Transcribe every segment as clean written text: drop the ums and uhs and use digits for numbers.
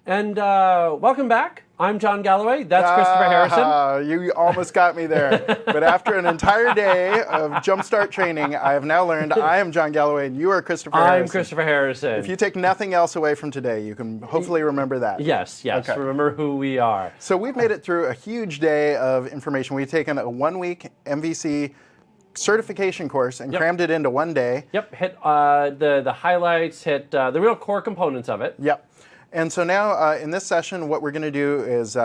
And welcome back. I'm John Galloway. That's Christopher Harrison. You almost got me there. But after an entire day of Jumpstart training, I have now learned I am John Galloway and you are Christopher Harrison. I'm Christopher Harrison. If you take nothing else away from today, you can hopefully remember that. Yes. Okay. Remember who we are. So we've made it through a huge day of information. We've taken a 1-week MVC certification course and crammed it into one day. Yep. Hit the highlights, hit the real core components of it. Yep. And so now in this session, what we're going to do is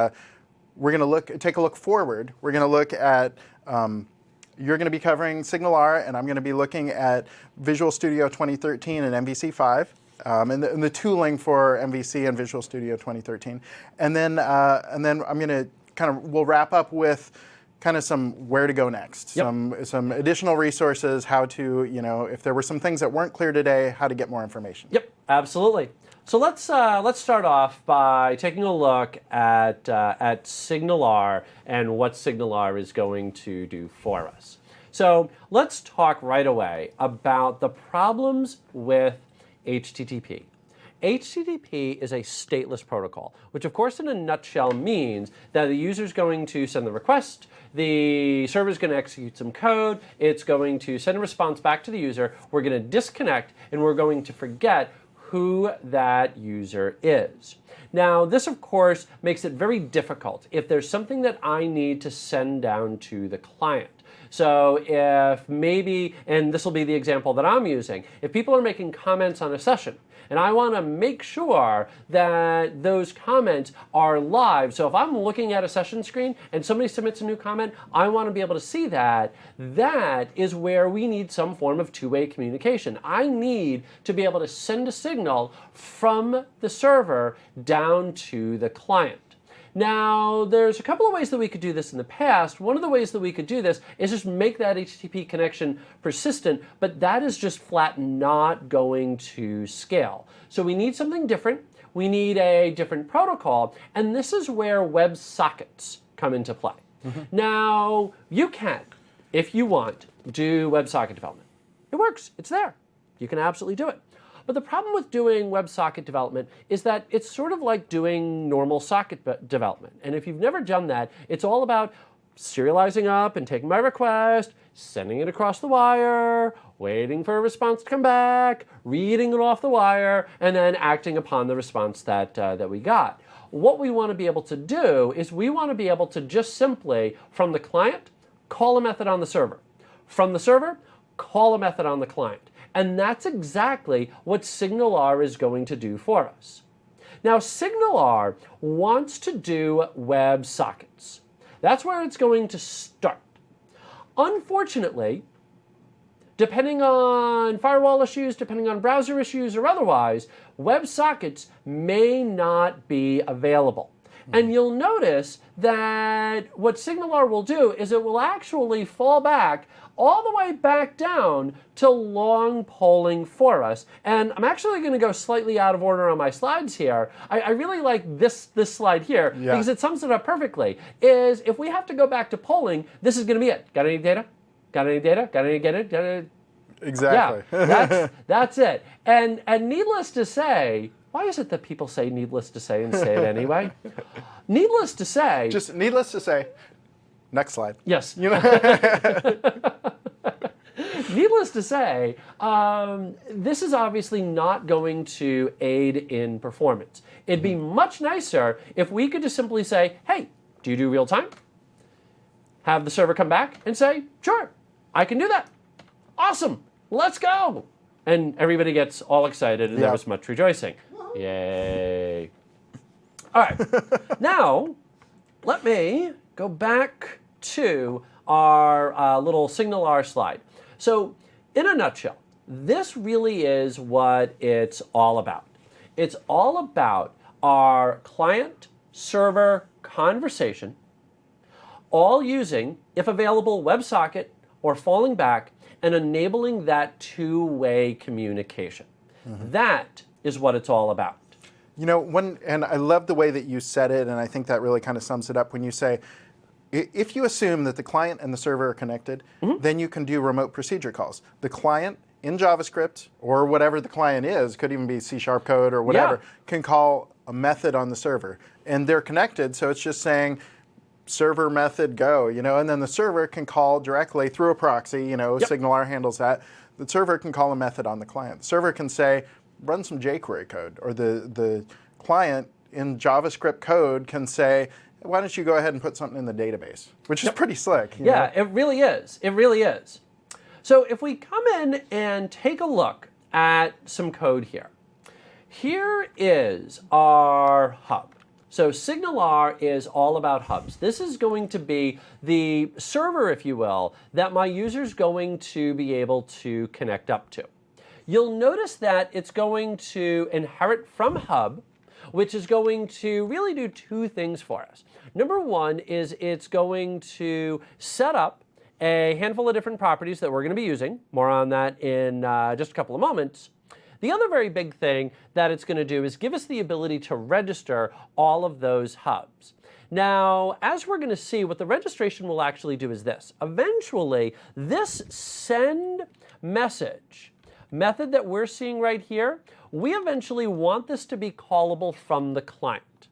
we're going to take a look forward. We're going to look at, you're going to be covering SignalR, and I'm going to be looking at Visual Studio 2013 and MVC 5, and the tooling for MVC and Visual Studio 2013. And then I'm going to we'll wrap up with kind of some where to go next, some additional resources, how to, if there were some things that weren't clear today, how to get more information. Yep, absolutely. So let's start off by taking a look at SignalR and what SignalR is going to do for us. So let's talk right away about the problems with HTTP. HTTP is a stateless protocol, which of course in a nutshell means that the user is going to send the request, the server is going to execute some code, it's going to send a response back to the user, we're going to disconnect, and we're going to forget who that user is. Now, this of course makes it very difficult if there's something that I need to send down to the client. So if maybe, and this will be the example that I'm using, if people are making comments on a session, and I want to make sure that those comments are live. So if I'm looking at a session screen and somebody submits a new comment, I want to be able to see that. That is where we need some form of two-way communication. I need to be able to send a signal from the server down to the client. Now, there's a couple of ways that we could do this in the past. One of the ways that we could do this is just make that HTTP connection persistent, but that is just flat not going to scale. So we need something different. We need a different protocol, and this is where WebSockets come into play. Now, you can, if you want, do WebSocket development. It works. It's there. You can absolutely do it. But the problem with doing WebSocket development is that it's sort of like doing normal socket development. And if you've never done that, it's all about serializing up and taking my request, sending it across the wire, waiting for a response to come back, reading it off the wire, and then acting upon the response that we got. What we want to be able to do is we want to be able to just simply, from the client, call a method on the server. From the server, call a method on the client. And that's exactly what SignalR is going to do for us. Now, SignalR wants to do WebSockets. That's where it's going to start. Unfortunately, depending on firewall issues, depending on browser issues or otherwise, WebSockets may not be available. And you'll notice that what SignalR will do is it will actually fall back all the way back down to long polling for us. And I'm actually going to go slightly out of order on my slides here. I really like this slide here because it sums it up perfectly. Is if we have to go back to polling, this is going to be it. Got any data? Got any data? Got any data? Got any? Exactly. Yeah, that's it. And needless to say, why is it that people say needless to say and say it anyway? Needless to say. Just needless to say. Next slide. Yes. Needless to say, this is obviously not going to aid in performance. It'd be much nicer if we could just simply say, hey, do you do real time? Have the server come back and say, sure, I can do that. Awesome, let's go. And everybody gets all excited and there was much rejoicing. Yay. All right, now let me go back to our little SignalR slide. So in a nutshell, this really is what it's all about. It's all about our client-server conversation, all using, if available, WebSocket or falling back and enabling that two-way communication. That is what it's all about. You know, and I love the way that you said it, and I think that really kind of sums it up when you say, if you assume that the client and the server are connected, then you can do remote procedure calls. The client in JavaScript, or whatever the client is, could even be C# code or whatever, can call a method on the server. And they're connected, so it's just saying server method go, and then the server can call directly through a proxy, Yep. SignalR handles that. The server can call a method on the client. The server can say, run some jQuery code, or the client in JavaScript code can say, why don't you go ahead and put something in the database, which is pretty slick. Yeah, it really is. It really is. So if we come in and take a look at some code here. Here is our hub. So SignalR is all about hubs. This is going to be the server, if you will, that my user's going to be able to connect up to. You'll notice that it's going to inherit from hub, which is going to really do two things for us. Number one is it's going to set up a handful of different properties that we're going to be using. More on that in just a couple of moments. The other very big thing that it's going to do is give us the ability to register all of those hubs. Now, as we're going to see, what the registration will actually do is this. Eventually, this send message method that we're seeing right here, we eventually want this to be callable from the client.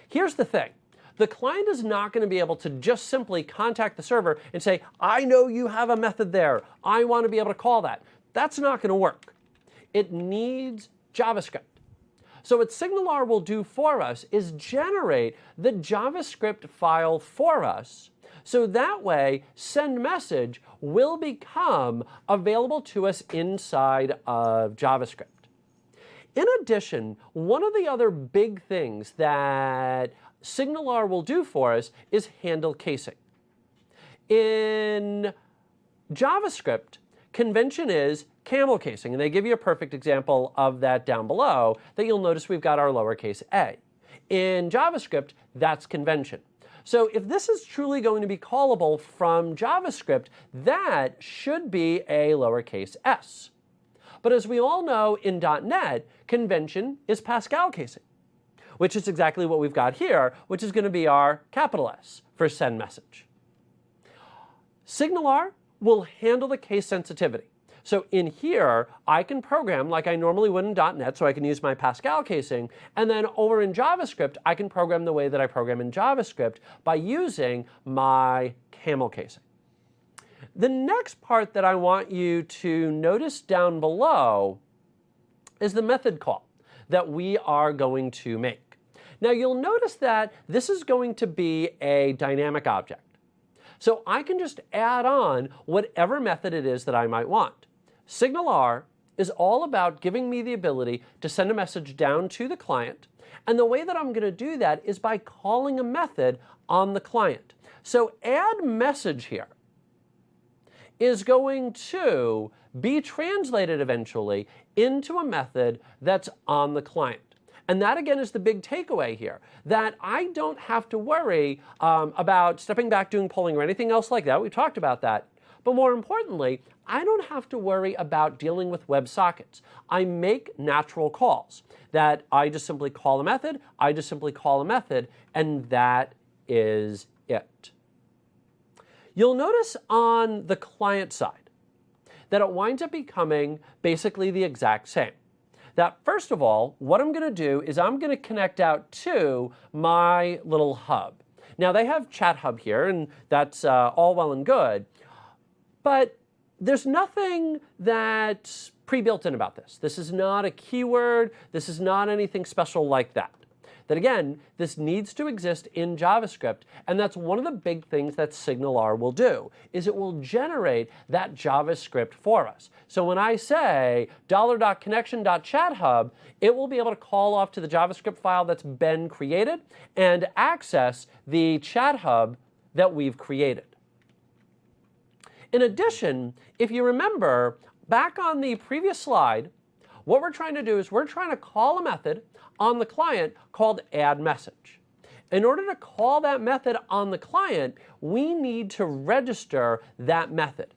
Here's the thing. The client is not going to be able to just simply contact the server and say, I know you have a method there. I want to be able to call that. That's not going to work. It needs JavaScript. So what SignalR will do for us is generate the JavaScript file for us, so that way send message will become available to us inside of JavaScript. In addition, one of the other big things that SignalR will do for us is handle casing. In JavaScript, convention is camel casing, and they give you a perfect example of that down below that you'll notice we've got our lowercase a. In JavaScript, that's convention. So if this is truly going to be callable from JavaScript, that should be a lowercase s. But as we all know in .NET, convention is Pascal casing, which is exactly what we've got here, which is going to be our capital S for send message. SignalR will handle the case sensitivity. So in here, I can program like I normally would in .NET, so I can use my Pascal casing, and then over in JavaScript, I can program the way that I program in JavaScript by using my camel casing. The next part that I want you to notice down below is the method call that we are going to make. Now you'll notice that this is going to be a dynamic object. So I can just add on whatever method it is that I might want. SignalR is all about giving me the ability to send a message down to the client, and the way that I'm going to do that is by calling a method on the client. So add message here is going to be translated eventually into a method that's on the client. And that, again, is the big takeaway here, that I don't have to worry about stepping back, doing polling, or anything else like that. We talked about that. But more importantly, I don't have to worry about dealing with WebSockets. I make natural calls that I just simply call a method, I just simply call a method, and that is it. You'll notice on the client side that it winds up becoming basically the exact same. That first of all, what I'm going to do is I'm going to connect out to my little hub. Now they have Chat Hub here, and that's all well and good, but there's nothing that's pre-built in about this. This is not a keyword. This is not anything special like that. That again, this needs to exist in JavaScript, and that's one of the big things that SignalR will do, is it will generate that JavaScript for us. So when I say $.connection.chathub, it will be able to call off to the JavaScript file that's been created and access the chat hub that we've created. In addition, if you remember, back on the previous slide, what we're trying to do is we're trying to call a method on the client called addMessage. In order to call that method on the client, we need to register that method.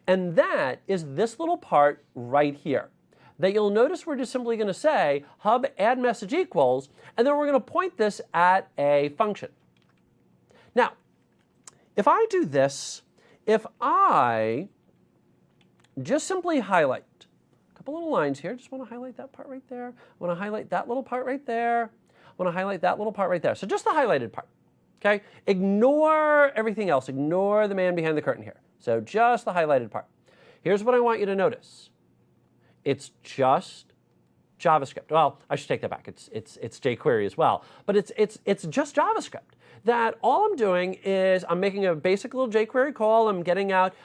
And that is this little part right here. That you'll notice we're just simply going to say hub addMessage equals, and then we're going to point this at a function. Now, if I do this, if I just simply highlight a couple little lines here, just want to highlight that part right there, I want to highlight that little part right there, want to highlight that little part right there. So just the highlighted part. Okay? Ignore everything else. Ignore the man behind the curtain here. So just the highlighted part. Here's what I want you to notice. It's just JavaScript. Well, I should take that back. It's jQuery as well. But it's just JavaScript. That all I'm doing is I'm making a basic little jQuery call. I'm getting out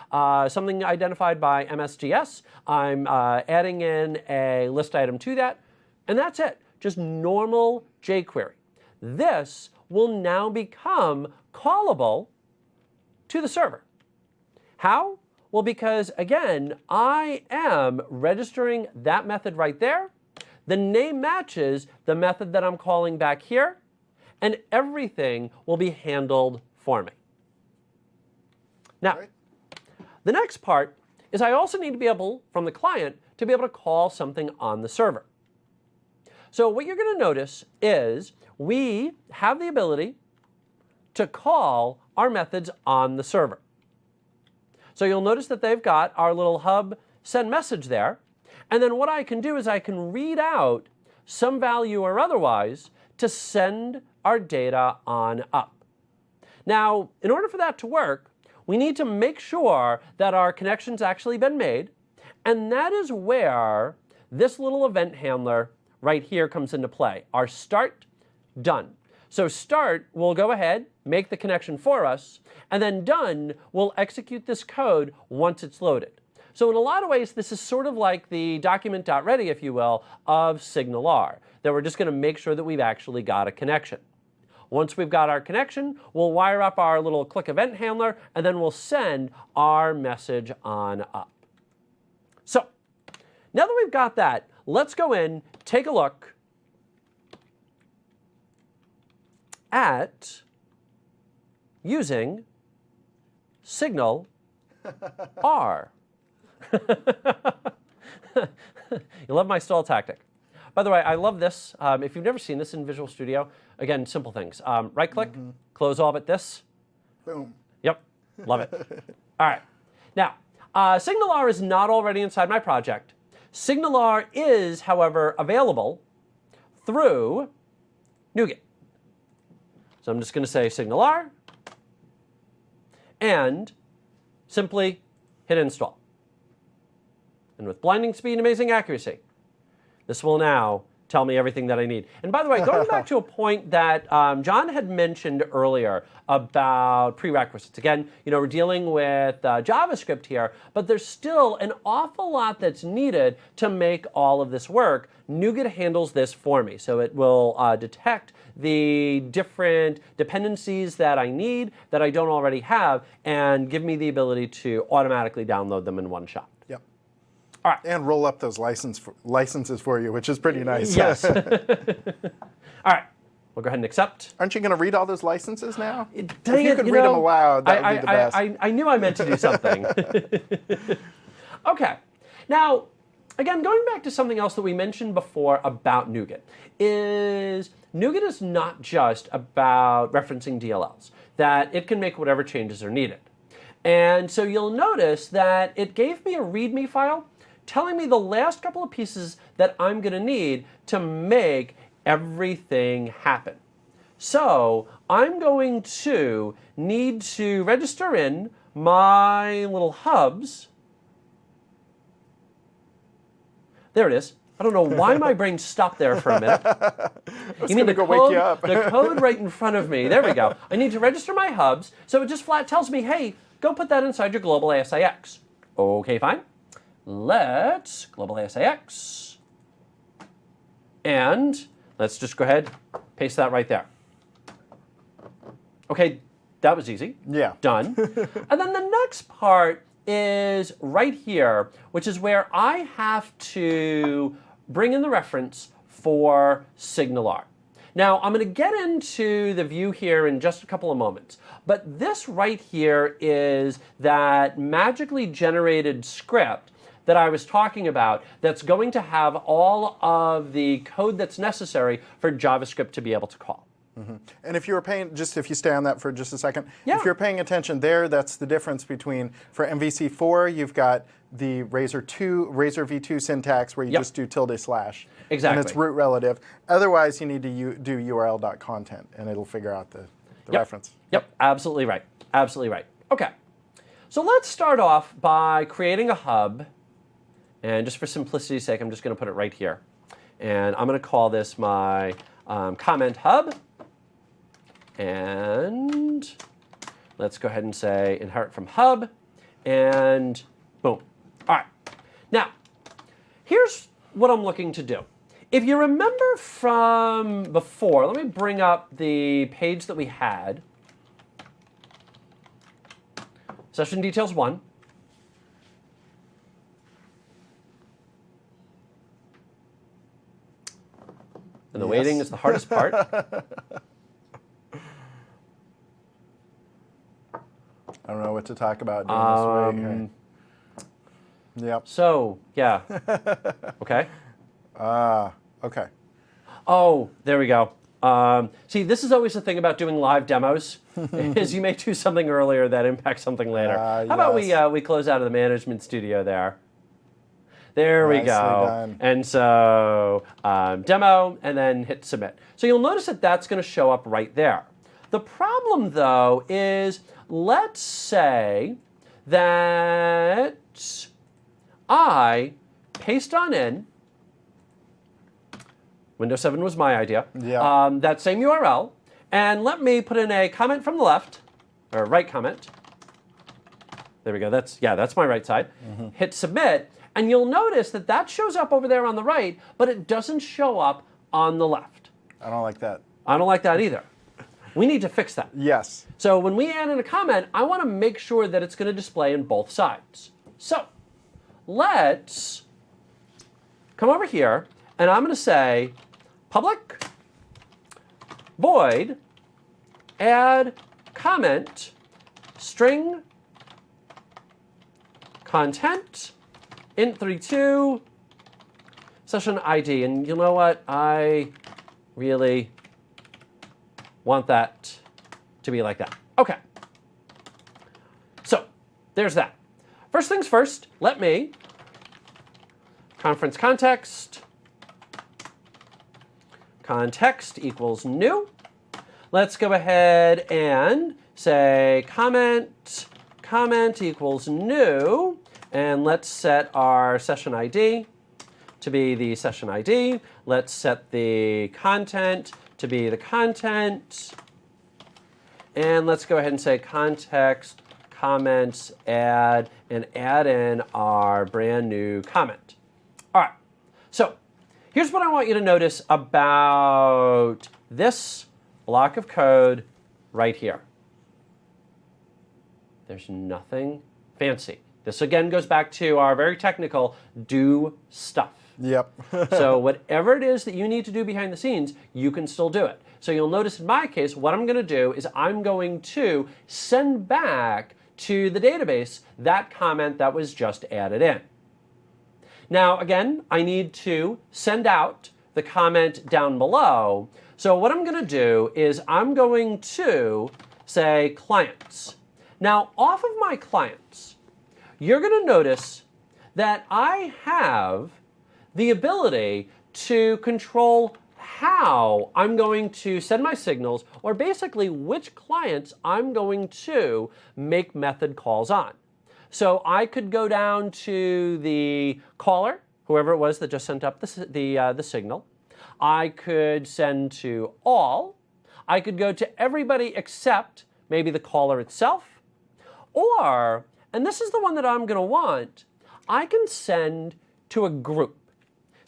something identified by MSGS. I'm adding in a list item to that. And that's it. Just normal jQuery. This will now become callable to the server. How? Well, because again, I am registering that method right there. The name matches the method that I'm calling back here, and everything will be handled for me. Now, the next part is I also need to be able, from the client, to be able to call something on the server. So what you're going to notice is we have the ability to call our methods on the server. So you'll notice that they've got our little hub send message there. And then what I can do is I can read out some value or otherwise to send our data on up. Now, in order for that to work, we need to make sure that our connection's actually been made. And that is where this little event handler right here comes into play. Our start, done. So start will go ahead, make the connection for us, and then done will execute this code once it's loaded. So in a lot of ways, this is sort of like the document.ready, if you will, of SignalR, that we're just going to make sure that we've actually got a connection. Once we've got our connection, we'll wire up our little click event handler, and then we'll send our message on up. So now that we've got that, let's go in, take a look at using SignalR. You love my stall tactic. By the way, I love this. If you've never seen this in Visual Studio, again, simple things. Right-click, close all but this. Boom. Yep, love it. All right. Now, SignalR is not already inside my project. SignalR is, however, available through NuGet. So I'm just going to say SignalR and simply hit install. And with blinding speed and amazing accuracy, this will now tell me everything that I need. And by the way, going back to a point that John had mentioned earlier about prerequisites. Again, we're dealing with JavaScript here, but there's still an awful lot that's needed to make all of this work. NuGet handles this for me. So it will detect the different dependencies that I need that I don't already have and give me the ability to automatically download them in one shot. Yep. All right. And roll up those licenses for you, which is pretty nice. Yes. All right. We'll go ahead and accept. Aren't you going to read all those licenses now? Dang if you could read them aloud, that would be the best. I knew I meant to do something. Okay. Now, again, going back to something else that we mentioned before about NuGet, is NuGet is not just about referencing DLLs, that it can make whatever changes are needed. And so you'll notice that it gave me a README file telling me the last couple of pieces that I'm going to need to make everything happen. So I'm going to need to register in my little hubs. There it is. I don't know why my brain stopped there for a minute. You mean go wake you up. The code right in front of me. There we go. I need to register my hubs, so it just flat tells me, hey, go put that inside your global ASIX. Okay, fine. Let's global ASIX. And let's just go ahead, paste that right there. Okay, that was easy. Yeah. Done. And then the next part is right here, which is where I have to bring in the reference for SignalR. Now, I'm going to get into the view here in just a couple of moments, but this right here is that magically generated script that I was talking about that's going to have all of the code that's necessary for JavaScript to be able to call. Mm-hmm. And if you were paying, just if you stay on that for just a second, yeah. If you're paying attention there, that's the difference between, for MVC4, you've got the Razor v2 syntax where you Yep. just do ~/. Exactly. And it's root relative. Otherwise, you need to do url.content, and it'll figure out the Yep. reference. Yep, absolutely right. Absolutely right. Okay, so let's start off by creating a hub. And just for simplicity's sake, I'm just going to put it right here. And I'm going to call this my comment hub. And let's go ahead and say inherit from hub. And boom. All right. Now, here's what I'm looking to do. If you remember from before, let me bring up the page that we had. Session details 1. And the waiting is the hardest part. I don't know what to talk about during this week. Yep. So, yeah. Okay. Okay. Oh, there we go. See, this is always the thing about doing live demos, is you may do something earlier that impacts something later. How about we close out of the management studio there? There we Nicely go. done. And so demo, and then hit submit. So you'll notice that that's going to show up right there. The problem, though, is let's say that I paste on in, Windows 7 was my idea, Yeah. that same URL, and let me put in a comment from the left, or right comment. There we go. That's my right side. Hit submit. And you'll notice that that shows up over there on the right, but it doesn't show up on the left. I don't like that. I don't like that either. We need to fix that. Yes. So when we add in a comment, I want to make sure that it's going to display on both sides. So let's come over here, and I'm going to say public void add comment string content int32 session ID. And you know what? I really want that to be like that. Okay. So there's that. First things first, let me conference context equals new. Let's go ahead and say comment equals new. And let's set our session ID to be the session ID. Let's set the content to be the content. And let's go ahead and say context, comments, add, and add in our brand new comment. All right, so here's what I want you to notice about this block of code right here. There's nothing fancy. This again goes back to our very technical do stuff. Yep. So whatever it is that you need to do behind the scenes, you can still do it. So you'll notice in my case, what I'm going to do is I'm going to send back to the database that comment that was just added in. Now, again, I need to send out the comment down below. So what I'm going to do is I'm going to say clients. Now, off of my clients, you're going to notice that I have the ability to control how I'm going to send my signals, or basically which clients I'm going to make method calls on. So I could go down to the caller, whoever it was that just sent up the signal. I could send to all. I could go to everybody except maybe the caller itself. Or, and this is the one that I'm going to want, I can send to a group.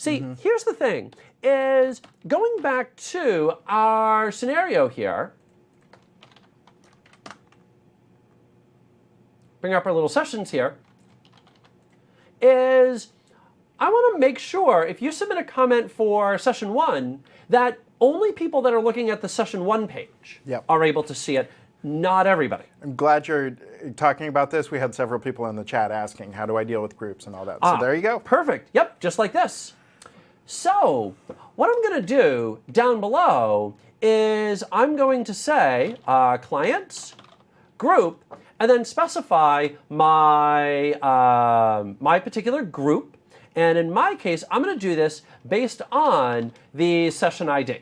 See, here's the thing, is going back to our scenario here, bring up our little sessions here, is I want to make sure if you submit a comment for session 1 that only people that are looking at the session 1 page are able to see it, not everybody. I'm glad you're talking about this. We had several people in the chat asking, how do I deal with groups and all that? So there you go. Perfect. Yep, just like this. So what I'm going to do down below is I'm going to say clients, group, and then specify my, my particular group. And in my case, I'm going to do this based on the session ID.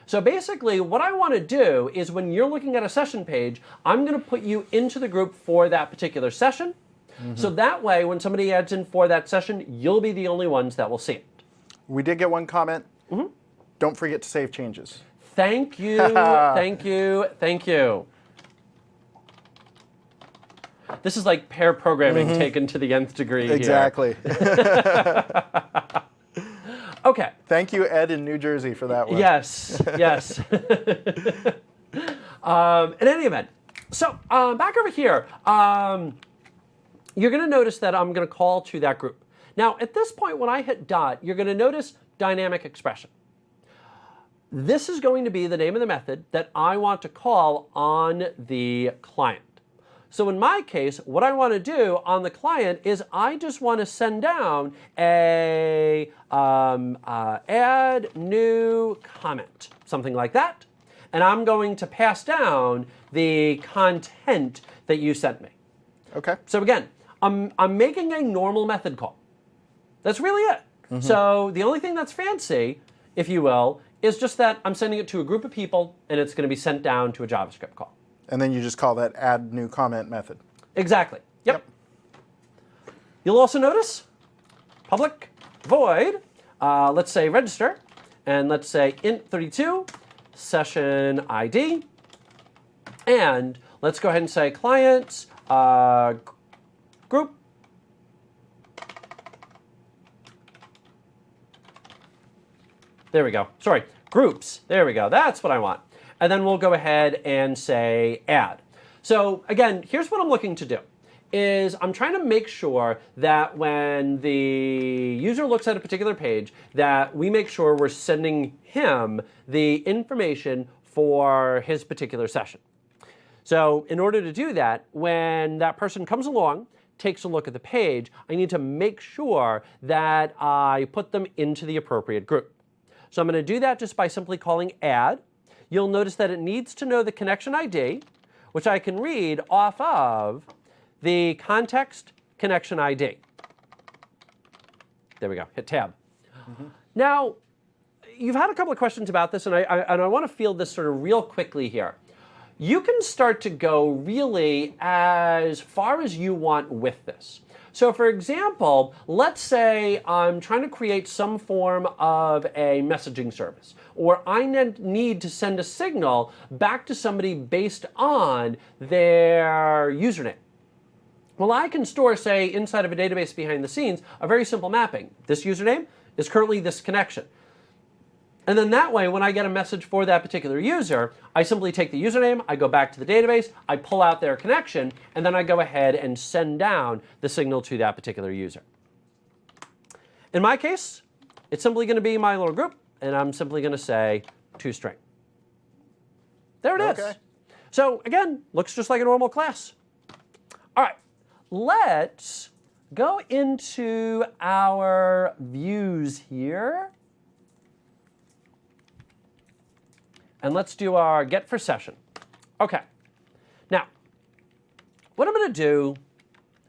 So basically, what I want to do is when you're looking at a session page, I'm going to put you into the group for that particular session. So that way, when somebody adds in for that session, you'll be the only ones that will see it. We did get one comment. Don't forget to save changes. Thank you, thank you, thank you. This is like pair programming taken to the nth degree Exactly. here. Okay. Thank you, Ed in New Jersey, for that one. Yes, yes. In any event, so back over here, you're going to notice that I'm going to call to that group. Now, at this point, when I hit dot, you're going to notice dynamic expression. This is going to be the name of the method that I want to call on the client. So in my case, what I want to do on the client is I just want to send down a add new comment, something like that. And I'm going to pass down the content that you sent me. Okay. So again, I'm making a normal method call. That's really it. So the only thing that's fancy, if you will, is just that I'm sending it to a group of people and it's going to be sent down to a JavaScript call. And then you just call that add new comment method. Exactly. Yep. You'll also notice public void, let's say register, and let's say int32 session ID, and let's go ahead and say clients group. There we go. Sorry, groups. There we go. That's what I want. And then we'll go ahead and say add. So again, here's what I'm looking to do. Is I'm trying to make sure that when the user looks at a particular page, that we make sure we're sending him the information for his particular session. So in order to do that, when that person comes along, takes a look at the page, I need to make sure that I put them into the appropriate group. So I'm going to do that just by simply calling add. You'll notice that it needs to know the connection ID, which I can read off of the context connection ID. There we go. Hit tab. Now, you've had a couple of questions about this, and I want to field this sort of real quickly here. You can start to go really as far as you want with this. So for example, let's say I'm trying to create some form of a messaging service, or I need to send a signal back to somebody based on their username. Well, I can store, say, inside of a database behind the scenes, a very simple mapping. This username is currently this connection. And then that way, when I get a message for that particular user, I simply take the username, I go back to the database, I pull out their connection, and then I go ahead and send down the signal to that particular user. In my case, it's simply going to be my little group, and I'm simply going to say toString. There it is. So again, looks just like a normal class. All right, let's go into our views here. And let's do our get for session. Okay. Now, what I'm going to do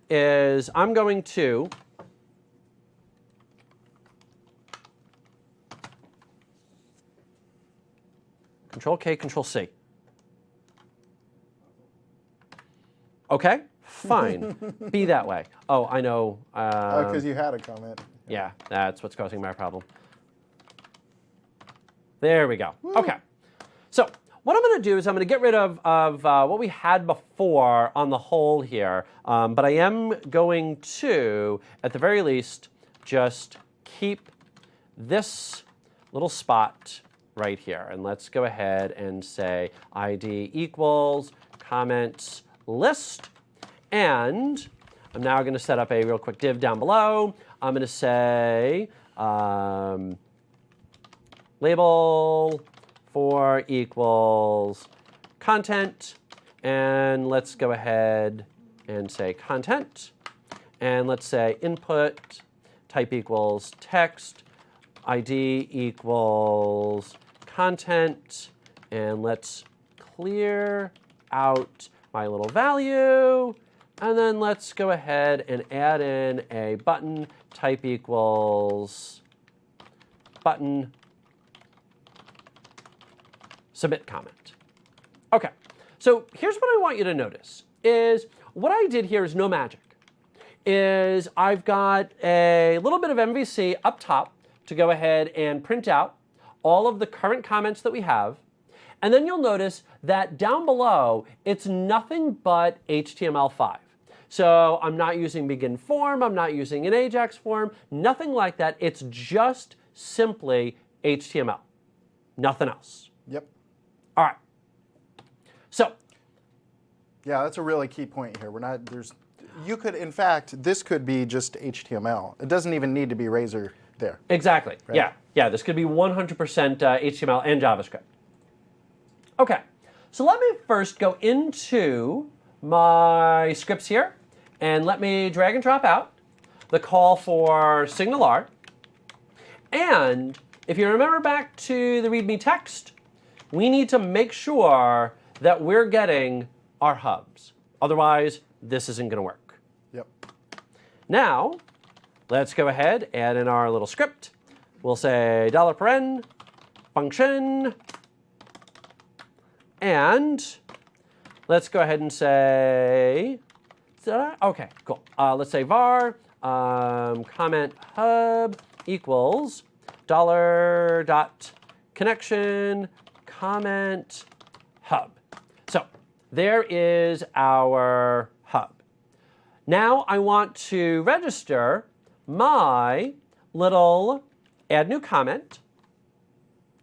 is I'm going to Control-K, Control-C. Okay, fine. Be that way. Oh, I know. Because you had a comment. Yeah, that's what's causing my problem. There we go. Okay. So what I'm going to do is I'm going to get rid of what we had before on the whole here, but I am going to, at the very least, just keep this little spot right here. And let's go ahead and say ID equals comments list. And I'm now going to set up a real quick div down below. I'm going to say label for equals content, and let's go ahead and say content, and let's say input type equals text, ID equals content, and let's clear out my little value. And then let's go ahead and add in a button type equals button submit comment. Okay, so here's what I want you to notice is what I did here is no magic. Is I've got a little bit of MVC up top to go ahead and print out all of the current comments that we have. And then you'll notice that down below, it's nothing but HTML5. So I'm not using begin form, I'm not using an AJAX form, nothing like that. It's just simply HTML, nothing else. Yep. All right. So. Yeah, that's a really key point here. You could, in fact, this could be just HTML. It doesn't even need to be Razor there. Exactly. Right? Yeah. This could be 100% HTML and JavaScript. Okay. So let me first go into my scripts here, and let me drag and drop out the call for SignalR. And if you remember back to the README text, we need to make sure that we're getting our hubs. Otherwise, this isn't going to work. Yep. Now, let's go ahead, add in our little script. We'll say $paren function, and let's go ahead and say, okay, cool. Let's say var comment hub equals $connection comment hub. So there is our hub. Now I want to register my little add new comment.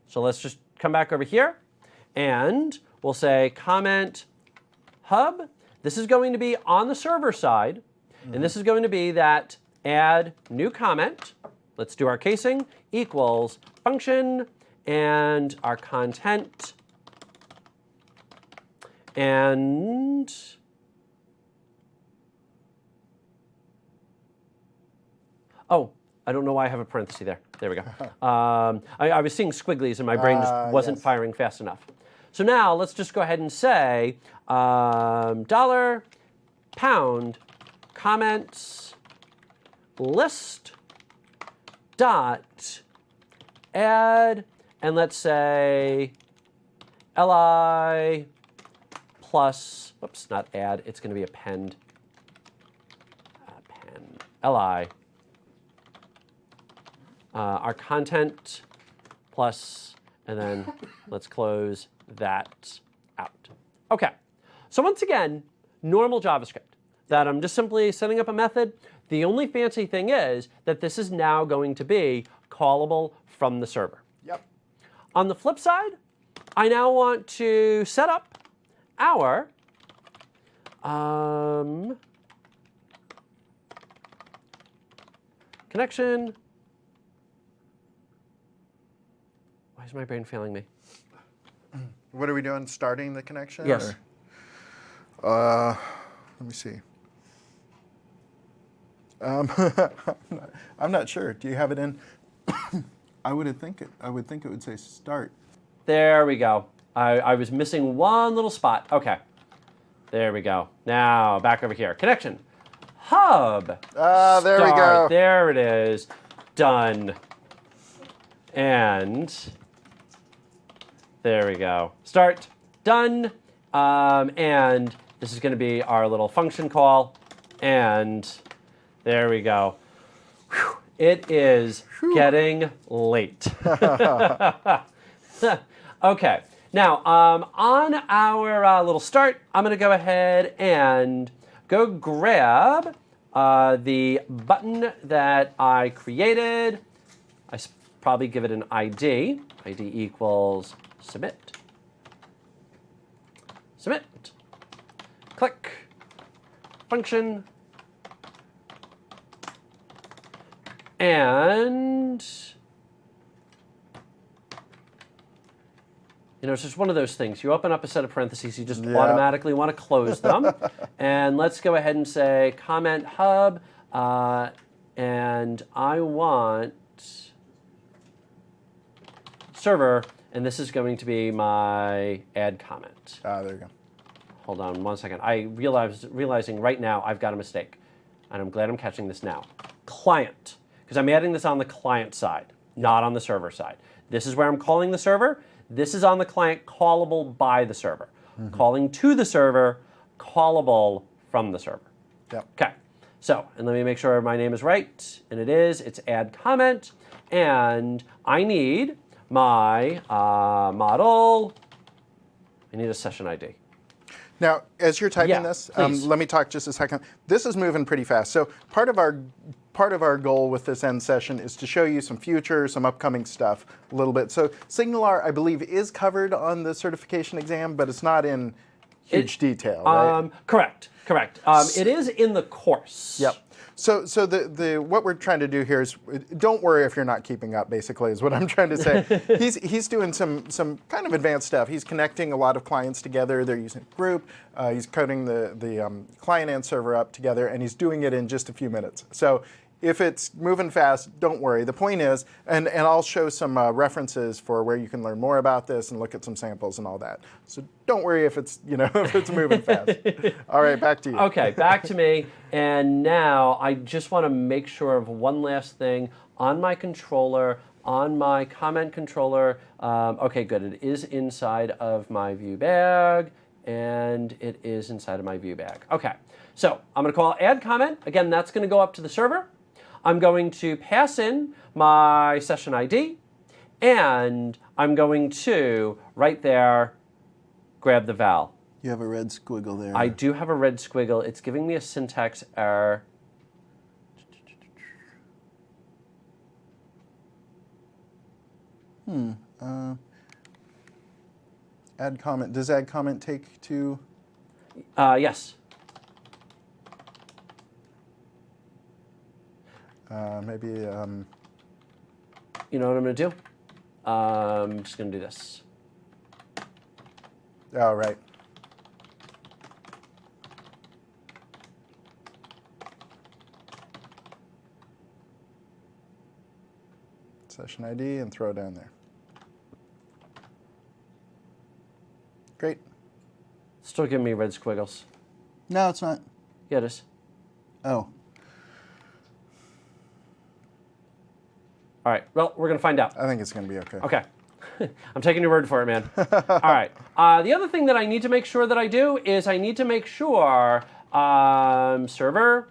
So let's just come back over here and we'll say comment hub. This is going to be on the server side, and this is going to be that add new comment. Let's do our casing equals function and our content and oh, I don't know why I have a parenthesis there. There we go. I was seeing squigglies and my brain just wasn't firing fast enough. So now let's just go ahead and say $pound comments list dot add, and let's say li plus, whoops, not add, it's going to be append, li, our content plus, and then let's close that out. Okay, so once again, normal JavaScript, that I'm just simply setting up a method. The only fancy thing is that this is now going to be callable from the server. Yep. On the flip side, I now want to set up our connection. Why is my brain failing me? What are we doing? Starting the connection? Yes. Let me see. I'm not sure. Do you have it in? I would think it would say start. There we go. I was missing one little spot. Okay. There we go. Now back over here. Connection. Hub. There we go. There it is. Done. And there we go. Start. Done. And this is going to be our little function call. And there we go. Whew. It is getting late. Okay. Now, on our little start, I'm going to go ahead and go grab the button that I created. I probably give it an ID. ID equals submit. Submit. Click. Function. And you know, it's just one of those things. You open up a set of parentheses, you just automatically want to close them. And let's go ahead and say comment hub, and I want server, and this is going to be my add comment. There you go. hold on 1 second. Realizing right now I've got a mistake, and I'm glad I'm catching this now. Client, because I'm adding this on the client side, not on the server side. This is where I'm calling the server. This is on the client, callable by the server. Calling to the server, callable from the server. Yep. Okay, so, and let me make sure my name is right, and it is. It's add comment, and I need my model. I need a session ID. Now, as you're typing Yeah, this, please. let me talk just a second. This is moving pretty fast. So part of our goal with this end session is to show you some future, some upcoming stuff a little bit. So SignalR, I believe, is covered on the certification exam, but it's not in huge detail, right? Correct. It is in the course. Yep. So the what we're trying to do here is, don't worry if you're not keeping up, basically, is what I'm trying to say. He's doing some kind of advanced stuff. He's connecting a lot of clients together. They're using Group. He's coding the client and server up together, and he's doing it in just a few minutes. So if it's moving fast, don't worry. The point is, and I'll show some references for where you can learn more about this and look at some samples and all that. So don't worry if it's if it's moving fast. All right, back to you. Okay, back to me. And now I just want to make sure of one last thing on my controller, on my comment controller. Okay, good. It is inside of my view bag, and it is inside of my view bag. Okay, so I'm going to call add comment. Again, that's going to go up to the server. I'm going to pass in my session ID, and I'm going to, right there, grab the val. You have a red squiggle there. I do have a red squiggle. It's giving me a syntax error. Add comment. Does add comment take to? Yes. Maybe. You know what I'm going to do? I'm just going to do this. Oh, right. Session ID and throw it down there. Great. Still giving me red squiggles. No, it's not. Yeah, it is. Oh. All right. Well, we're going to find out. I think it's going to be okay. Okay. I'm taking your word for it, man. All right. The other thing that I need to make sure that I do is I need to make sure server,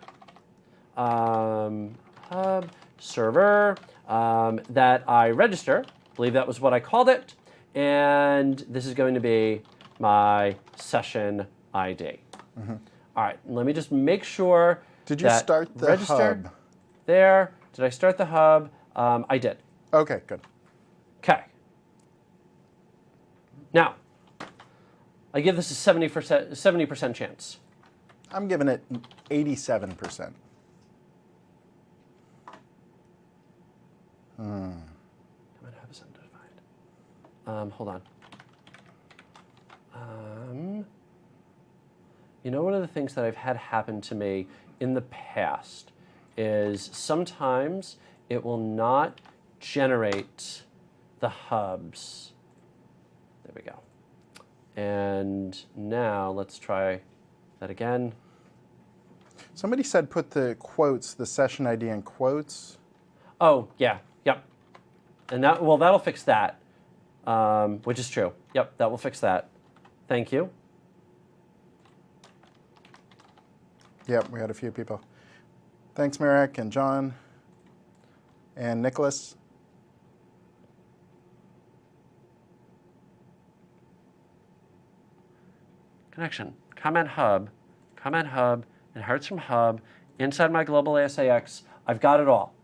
hub, server, that I register. I believe that was what I called it. And this is going to be my session ID. All right. Let me just make sure. Did you start the hub? There. Did I start the hub? I did. Okay, good. Okay. Now, I give this a 70% chance. I'm giving it 87%. I might have something defined. Hold on. You know, one of the things that I've had happen to me in the past is sometimes it will not generate the hubs. There we go. And now let's try that again. Somebody said put the quotes, the session ID in quotes. Oh, yeah, yep. And that, well, that'll fix that, which is true. Yep, that will fix that. Thank you. Yep, we had a few people. Thanks, Merrick and John and Nicholas. Connection, comment hub, inherits from hub, inside my global ASAX. I've got it all.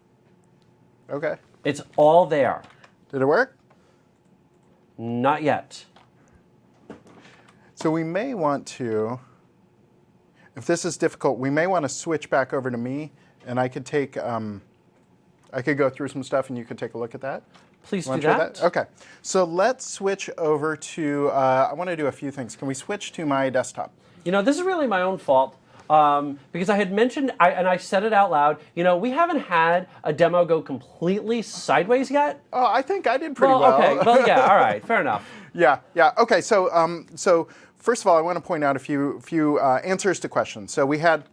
Okay. It's all there. Did it work? Not yet. So we may want to, if this is difficult, we may want to switch back over to me, and I could take, I could go through some stuff, and you could take a look at that. Please do Want to try that. Okay. So let's switch over to, I want to do a few things. Can we switch to my desktop? You know, this is really my own fault. Because I had mentioned, and I said it out loud, you know, we haven't had a demo go completely sideways yet. Oh, I think I did pretty well. Okay, well, yeah, all right, fair enough. Yeah. Okay. So, first of all, I want to point out a few answers to questions. So we had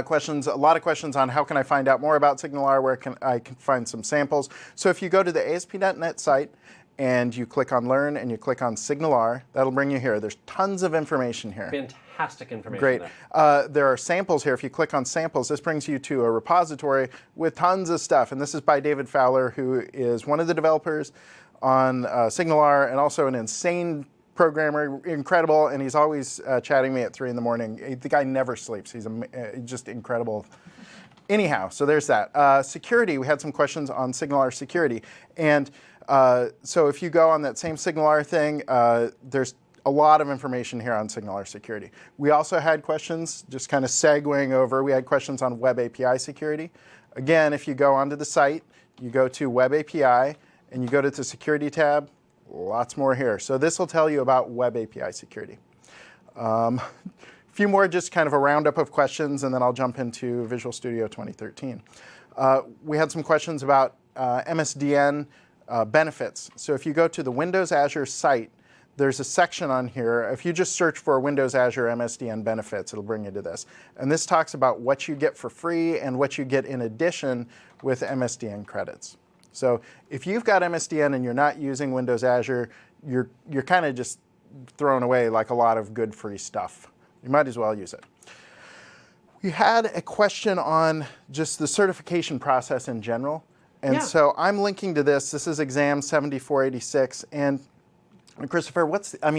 questions, a lot of questions on how can I find out more about SignalR, where I can find some samples. So if you go to the ASP.NET site and you click on Learn and you click on SignalR, that'll bring you here. There's tons of information here. Fantastic information. Great. There are samples here. If you click on samples, this brings you to a repository with tons of stuff. And this is by David Fowler, who is one of the developers on SignalR and also an insane programmer, incredible, and he's always chatting me at 3 in the morning. The guy never sleeps. He's just incredible. Anyhow, so there's that. Security, we had some questions on SignalR security. And so if you go on that same SignalR thing, there's a lot of information here on SignalR security. We also had questions, just kind of segueing over, we had questions on Web API security. Again, if you go onto the site, you go to Web API, and you go to the Security tab, lots more here. So this will tell you about Web API security. A few more, just kind of a roundup of questions, and then I'll jump into Visual Studio 2013. We had some questions about MSDN benefits. So if you go to the Windows Azure site, there's a section on here. If you just search for Windows Azure MSDN benefits, it'll bring you to this. And this talks about what you get for free and what you get in addition with MSDN credits. So if you've got MSDN and you're not using Windows Azure, you're kind of just throwing away like a lot of good free stuff. You might as well use it. We had a question on just the certification process in general. And so I'm linking to this. This is exam 7486. And Christopher,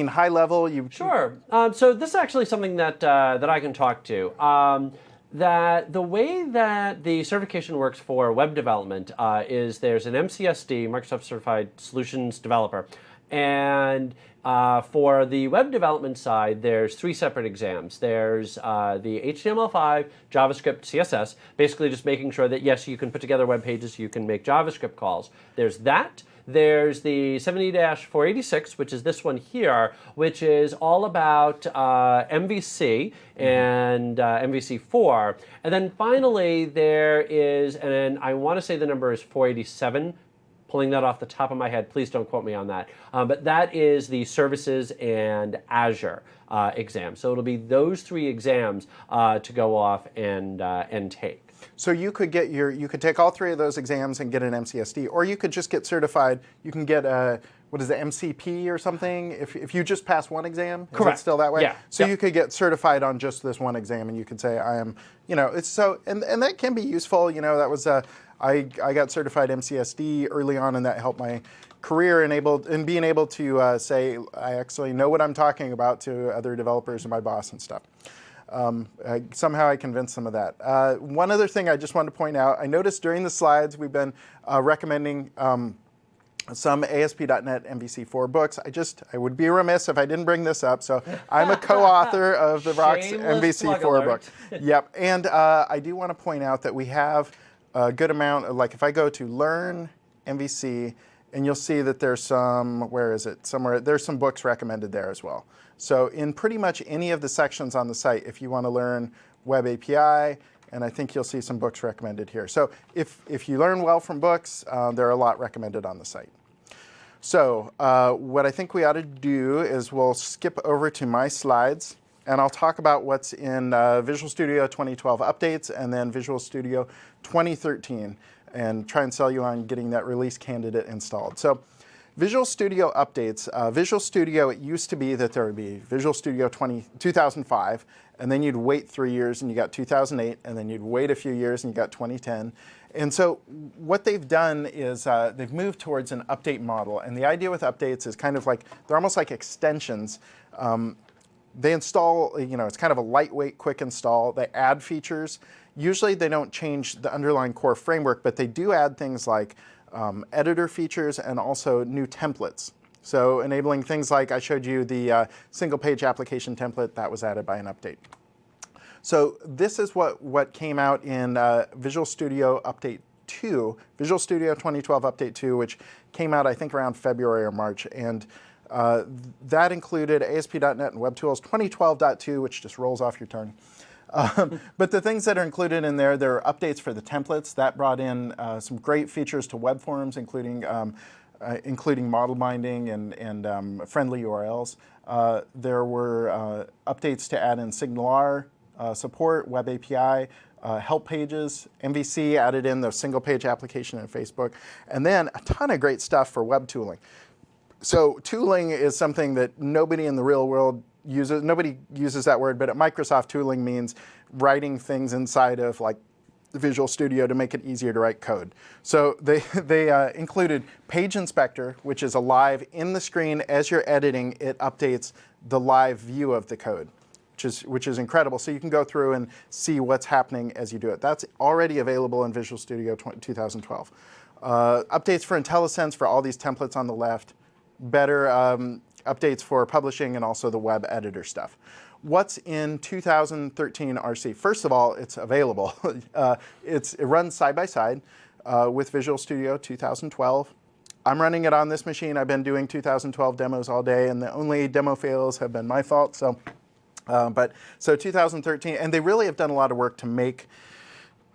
high level? Sure. So this is actually something that I can talk to. That the way that the certification works for web development is there's an MCSD, Microsoft Certified Solutions Developer, and for the web development side, there's 3 separate exams. There's the HTML5, JavaScript, CSS, basically just making sure that, yes, you can put together web pages, you can make JavaScript calls. There's that. There's the 70-486, which is this one here, which is all about MVC and MVC4. And then finally, there is, and I want to say the number is 487, pulling that off the top of my head. Please don't quote me on that. But that is the Services and Azure exam. So it'll be those 3 exams to go off and take. So you could take all 3 of those exams and get an MCSD, or you could just get certified. You can get what is it, MCP or something? If you just pass one exam, correct. Is it still that way? Yeah. So you could get certified on just this one exam, and you could say I am. It's so, and that can be useful. That was I got certified MCSD early on, and that helped my career in being able to say I actually know what I'm talking about to other developers and my boss and stuff. Somehow I convinced them of that. One other thing I just wanted to point out, I noticed during the slides we've been recommending some ASP.NET MVC4 books. I would be remiss if I didn't bring this up. So I'm a co-author of the ROX MVC4 book. Yep, and I do want to point out that we have a good amount of, like if I go to Learn MVC, and you'll see that there's some, where is it? Somewhere, there's some books recommended there as well. So in pretty much any of the sections on the site, if you want to learn Web API, and I think you'll see some books recommended here. So if you learn well from books, there are a lot recommended on the site. So what I think we ought to do is we'll skip over to my slides, and I'll talk about what's in Visual Studio 2012 updates and then Visual Studio 2013, and try and sell you on getting that release candidate installed. So Visual Studio updates. Visual Studio, it used to be that there would be Visual Studio 2005, and then you'd wait 3 years and you got 2008, and then you'd wait a few years and you got 2010. And so what they've done is they've moved towards an update model. And the idea with updates is kind of like, they're almost like extensions. They install, it's kind of a lightweight, quick install. They add features. Usually they don't change the underlying core framework, but they do add things like editor features and also new templates. So enabling things like I showed you the single page application template that was added by an update. So this is what came out in Visual Studio Update 2, Visual Studio 2012 Update 2, which came out I think around February or March. And that included ASP.NET and WebTools 2012.2, which just rolls off your tongue. But the things that are included in there are updates for the templates. That brought in some great features to web forms, including including model binding and friendly URLs. There were updates to add in SignalR support, Web API, help pages, MVC added in the single page application in Facebook, and then a ton of great stuff for web tooling. So tooling is something that nobody in the real world uses. Nobody uses that word, but at Microsoft, tooling means writing things inside of like Visual Studio to make it easier to write code. So they included Page Inspector, which is alive in the screen as you're editing. It updates the live view of the code, which is incredible. So you can go through and see what's happening as you do it. That's already available in Visual Studio 2012. Updates for IntelliSense for all these templates on the left. Better updates for publishing and also the web editor stuff. What's in 2013 RC? First of all, it's available. It runs side by side with Visual Studio 2012. I'm running it on this machine. I've been doing 2012 demos all day, and the only demo fails have been my fault. So 2013, and they really have done a lot of work to make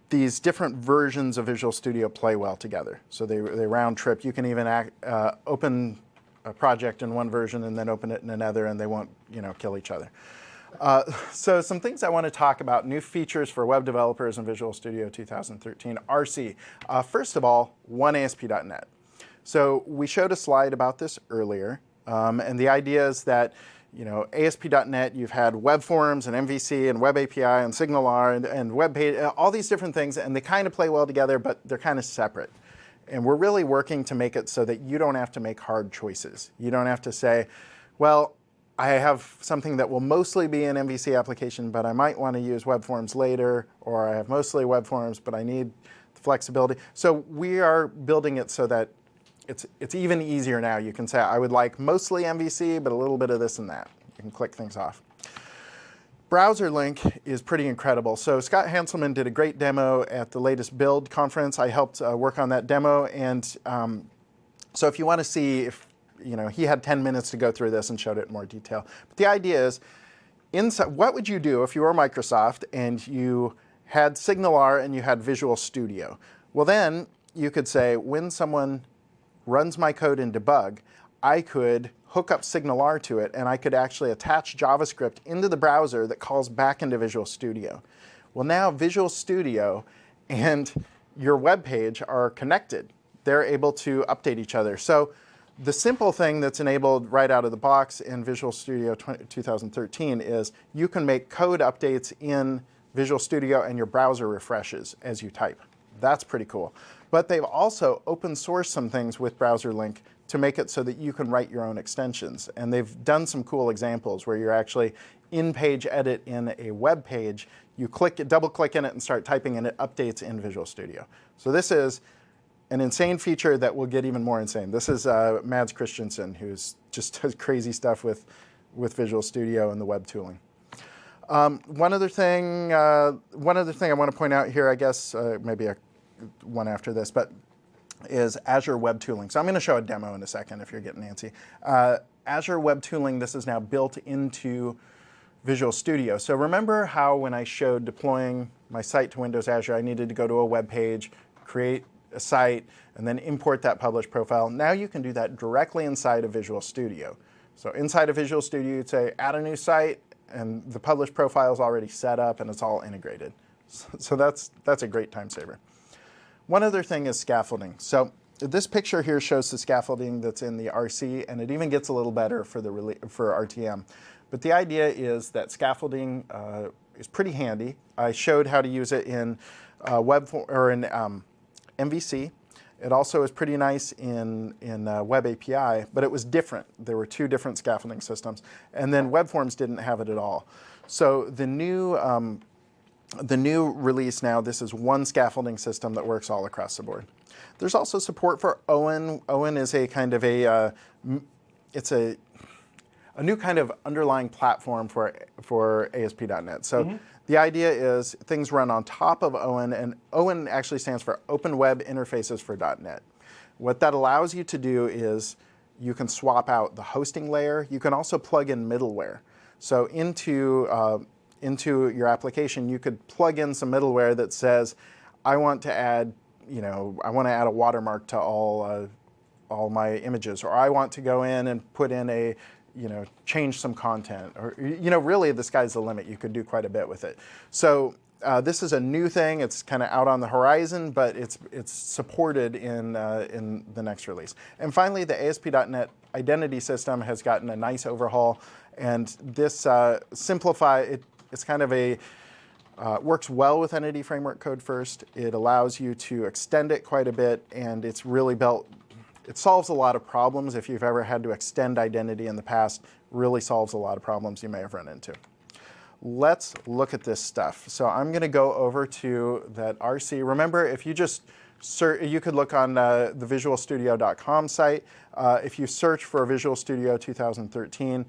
these different versions of Visual Studio play well together. So they round trip. You can even open a project in one version and then open it in another, and they won't, kill each other. So some things I want to talk about, new features for web developers in Visual Studio 2013, RC. First of all, OneASP.NET. So we showed a slide about this earlier, and the idea is that ASP.NET, you've had web forms and MVC and Web API and SignalR and web page, all these different things, and they kind of play well together, but they're kind of separate. And we're really working to make it so that you don't have to make hard choices. You don't have to say, well, I have something that will mostly be an MVC application, but I might want to use web forms later, or I have mostly web forms, but I need the flexibility. So we are building it so that it's even easier now. You can say, I would like mostly MVC, but a little bit of this and that. You can click things off. Browser link is pretty incredible. So Scott Hanselman did a great demo at the latest Build conference. I helped work on that demo. And so if you want to see if, he had 10 minutes to go through this and showed it in more detail. But the idea is, what would you do if you were Microsoft and you had SignalR and you had Visual Studio? Well, then you could say, when someone runs my code in debug, I could hook up SignalR to it, and I could actually attach JavaScript into the browser that calls back into Visual Studio. Well, now Visual Studio and your web page are connected. They're able to update each other. So the simple thing that's enabled right out of the box in Visual Studio 2013 is you can make code updates in Visual Studio and your browser refreshes as you type. That's pretty cool. But they've also open sourced some things with Browser Link to make it so that you can write your own extensions. And they've done some cool examples where you're actually in-page edit in a web page. You double-click in it and start typing, and it updates in Visual Studio. So this is an insane feature that will get even more insane. This is Mads Christensen, who's just does crazy stuff with Visual Studio and the web tooling. One other thing I want to point out here, I guess, maybe one after this, but is Azure Web Tooling. So I'm going to show a demo in a second if you're getting antsy. Azure Web Tooling, this is now built into Visual Studio. So remember how when I showed deploying my site to Windows Azure, I needed to go to a web page, create a site, and then import that published profile. Now you can do that directly inside of Visual Studio. So inside of Visual Studio, you'd say, add a new site, and the published profile is already set up, and it's all integrated. So that's a great time saver. One other thing is scaffolding. So this picture here shows the scaffolding that's in the RC, and it even gets a little better for RTM. But the idea is that scaffolding is pretty handy. I showed how to use it in MVC. It also is pretty nice in Web API, but it was different. There were two different scaffolding systems, and then Web Forms didn't have it at all. So the new release now, this is one scaffolding system that works all across the board. There's also support for Owen. Owen is a kind of it's a new kind of underlying platform for ASP.NET. So the idea is things run on top of Owen, and Owen actually stands for Open Web Interfaces for .NET. What that allows you to do is you can swap out the hosting layer. You can also plug in middleware. So into your application, you could plug in some middleware that says, I want to add a watermark to all all my images, or I want to go in and put in a, change some content, or, really the sky's the limit. You could do quite a bit with it. So this is a new thing. It's kind of out on the horizon, but it's supported in the next release. And finally, the ASP.NET Identity System has gotten a nice overhaul, and this it's kind of a works well with Entity Framework Code first. It allows you to extend it quite a bit, and it's really it solves a lot of problems. If you've ever had to extend identity in the past, really solves a lot of problems you may have run into. Let's look at this stuff. So I'm going to go over to that RC. Remember, if you just search, you could look on the visualstudio.com site. If you search for Visual Studio 2013,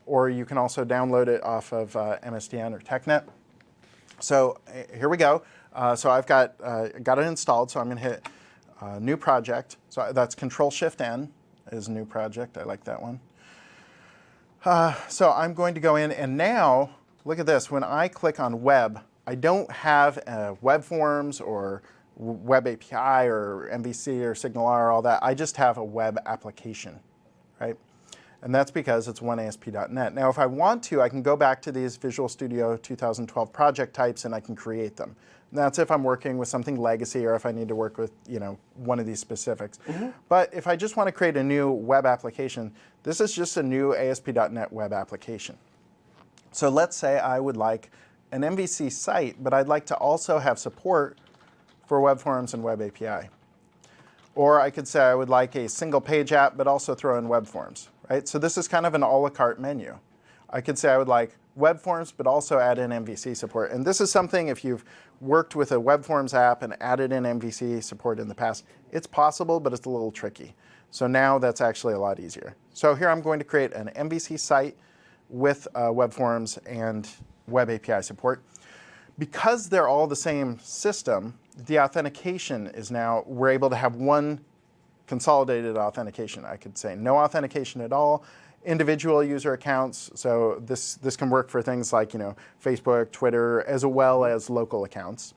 or you can also download it off of MSDN or TechNet. So here we go. So I've got it installed. So I'm going to hit New Project. So that's Control-Shift-N is New Project. I like that one. So I'm going to go in, and now look at this. When I click on Web, I don't have Web Forms or Web API or MVC or SignalR or all that. I just have a web application, right? And that's because it's one ASP.NET. Now, if I want to, I can go back to these Visual Studio 2012 project types, and I can create them. And that's if I'm working with something legacy, or if I need to work with one of these specifics. But if I just want to create a new web application, this is just a new ASP.NET web application. So let's say I would like an MVC site, but I'd like to also have support for Web Forms and Web API. Or I could say I would like a single page app, but also throw in Web Forms. Right? So this is kind of an a la carte menu. I could say I would like Web Forms, but also add in MVC support. And this is something, if you've worked with a Web Forms app and added in MVC support in the past, it's possible, but it's a little tricky. So now that's actually a lot easier. So here I'm going to create an MVC site with Web Forms and Web API support. Because they're all the same system, the authentication is now, we're able to have one consolidated authentication. I could say no authentication at all, individual user accounts. So this can work for things like Facebook, Twitter, as well as local accounts.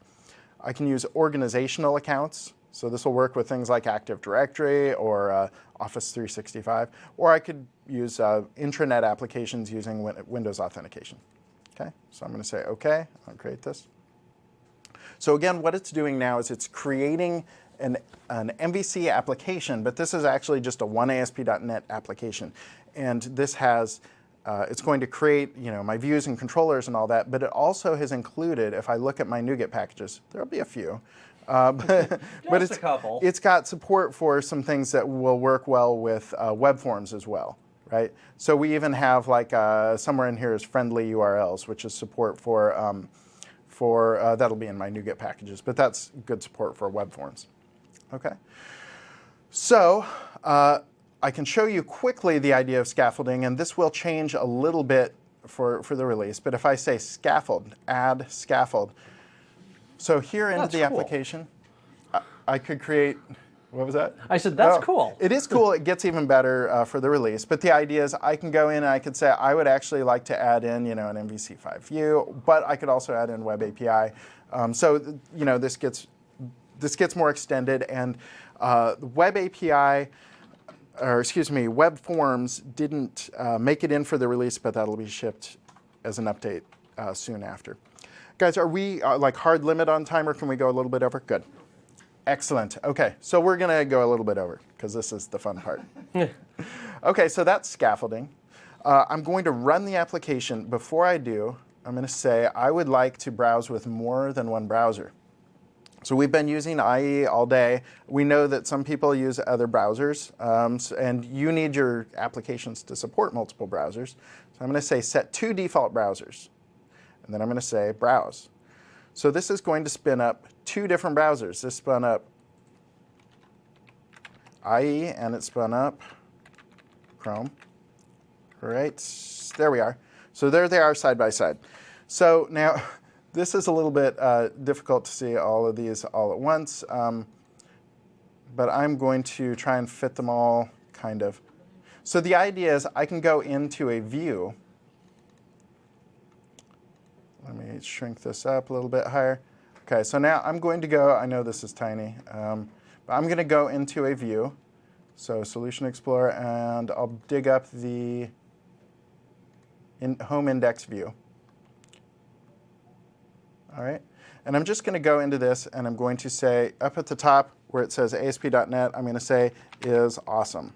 I can use organizational accounts. So this will work with things like Active Directory or Office 365. Or I could use intranet applications using Windows authentication. Okay, so I'm going to say OK. I'll create this. So again, what it's doing now is it's creating an MVC application, but this is actually just a one ASP.NET application. And this has, it's going to create my views and controllers and all that, but it also has included, if I look at my NuGet packages, there'll be a few, but it's got support for some things that will work well with Web Forms as well, right? So we even have somewhere in here is friendly URLs, which is support for that'll be in my NuGet packages, but that's good support for Web Forms. Okay, so I can show you quickly the idea of scaffolding, and this will change a little bit for the release. But if I say scaffold, add scaffold, so here into the application, I could create. What was that? I said that's cool. It is cool. It gets even better for the release. But the idea is I can go in and I could say I would actually like to add in an MVC5 view, but I could also add in Web API. So this gets more extended, and Web API, or excuse me, Web Forms didn't make it in for the release, but that'll be shipped as an update soon after. Guys, are we hard limit on time, or can we go a little bit over? Good. Excellent. Okay, so we're going to go a little bit over, because this is the fun part. Okay, so that's scaffolding. I'm going to run the application. Before I do, I'm going to say I would like to browse with more than one browser. So we've been using IE all day. We know that some people use other browsers, and you need your applications to support multiple browsers. So I'm going to say set 2 default browsers, and then I'm going to say browse. So this is going to spin up 2 different browsers. This spun up IE, and it spun up Chrome. All right, there we are. So there they are side by side. So now, this is a little bit difficult to see all of these all at once, but I'm going to try and fit them all, kind of. So the idea is I can go into a view. Let me shrink this up a little bit higher. OK, so now I'm going to go. I know this is tiny, but I'm going to go into a view. So Solution Explorer, and I'll dig up the home index view. All right. And I'm just going to go into this, and I'm going to say, up at the top where it says ASP.NET, I'm going to say is awesome.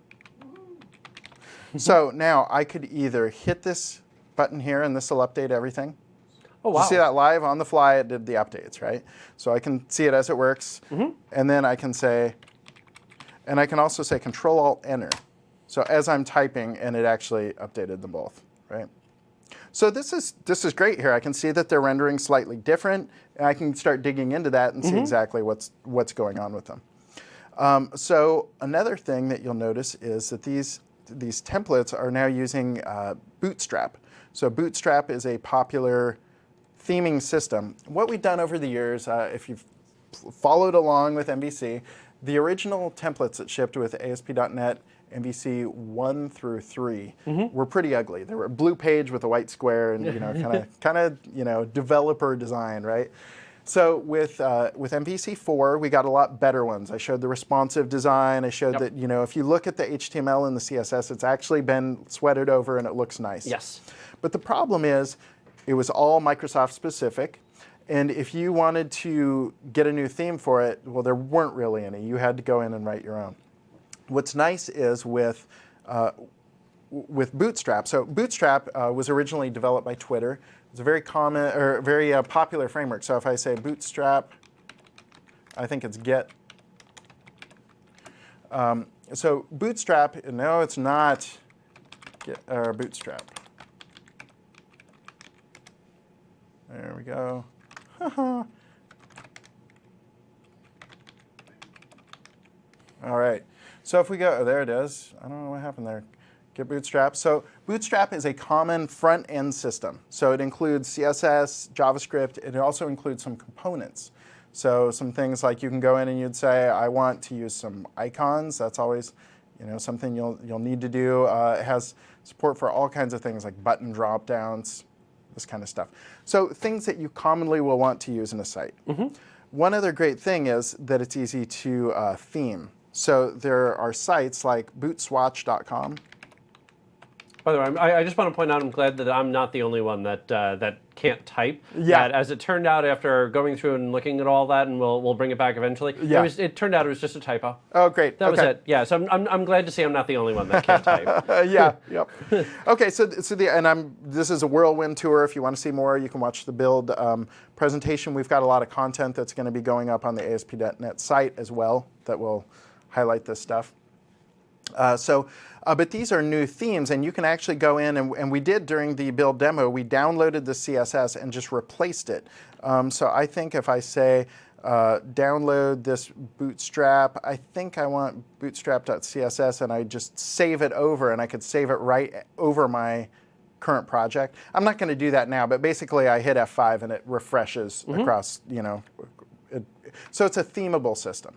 So now I could either hit this button here, and this will update everything. Oh, wow. You see that live on the fly, it did the updates, right? So I can see it as it works. And then I can say, and I can also say Control-Alt-Enter. So as I'm typing, and it actually updated them both, right? So this is great here. I can see that they're rendering slightly different, and I can start digging into that and see exactly what's going on with them. So another thing that you'll notice is that these templates are now using Bootstrap. So Bootstrap is a popular theming system. What we've done over the years, if you've followed along with MVC, the original templates that shipped with ASP.NET MVC 1 through 3 were pretty ugly. They were a blue page with a white square, and kind of developer design, right? So with MVC 4, we got a lot better ones. I showed the responsive design. I showed that if you look at the HTML and the CSS, it's actually been sweated over and it looks nice. Yes. But the problem is, it was all Microsoft specific. And if you wanted to get a new theme for it, well, there weren't really any. You had to go in and write your own. What's nice is with Bootstrap. So Bootstrap was originally developed by Twitter. It's a very common or very popular framework. So if I say Bootstrap, I think it's Git. So Bootstrap, no, it's not Git or Bootstrap. There we go. All right. So if we go, oh, there it is. I don't know what happened there. Get Bootstrap. So Bootstrap is a common front-end system. So it includes CSS, JavaScript, and it also includes some components. So some things like you can go in and you'd say, I want to use some icons. That's always something you'll need to do. It has support for all kinds of things like button drop-downs, this kind of stuff. So things that you commonly will want to use in a site. One other great thing is that it's easy to theme. So there are sites like bootswatch.com. By the way, I just want to point out, I'm glad that I'm not the only one that that can't type. Yeah. That, as it turned out, after going through and looking at all that, and we'll bring it back eventually. Yeah. It turned out it was just a typo. Oh, great. That was it. Yeah. So I'm glad to see I'm not the only one that can't type. Yeah. Yep. Okay. So this is a whirlwind tour. If you want to see more, you can watch the build presentation. We've got a lot of content that's going to be going up on the ASP.NET site as well that will highlight this stuff. But these are new themes, and you can actually go in, and we did during the build demo, we downloaded the CSS and just replaced it. So I think if I say download this Bootstrap, I think I want bootstrap.css, and I just save it over, and I could save it right over my current project. I'm not going to do that now, but basically I hit F5 and it refreshes across, so it's a themable system.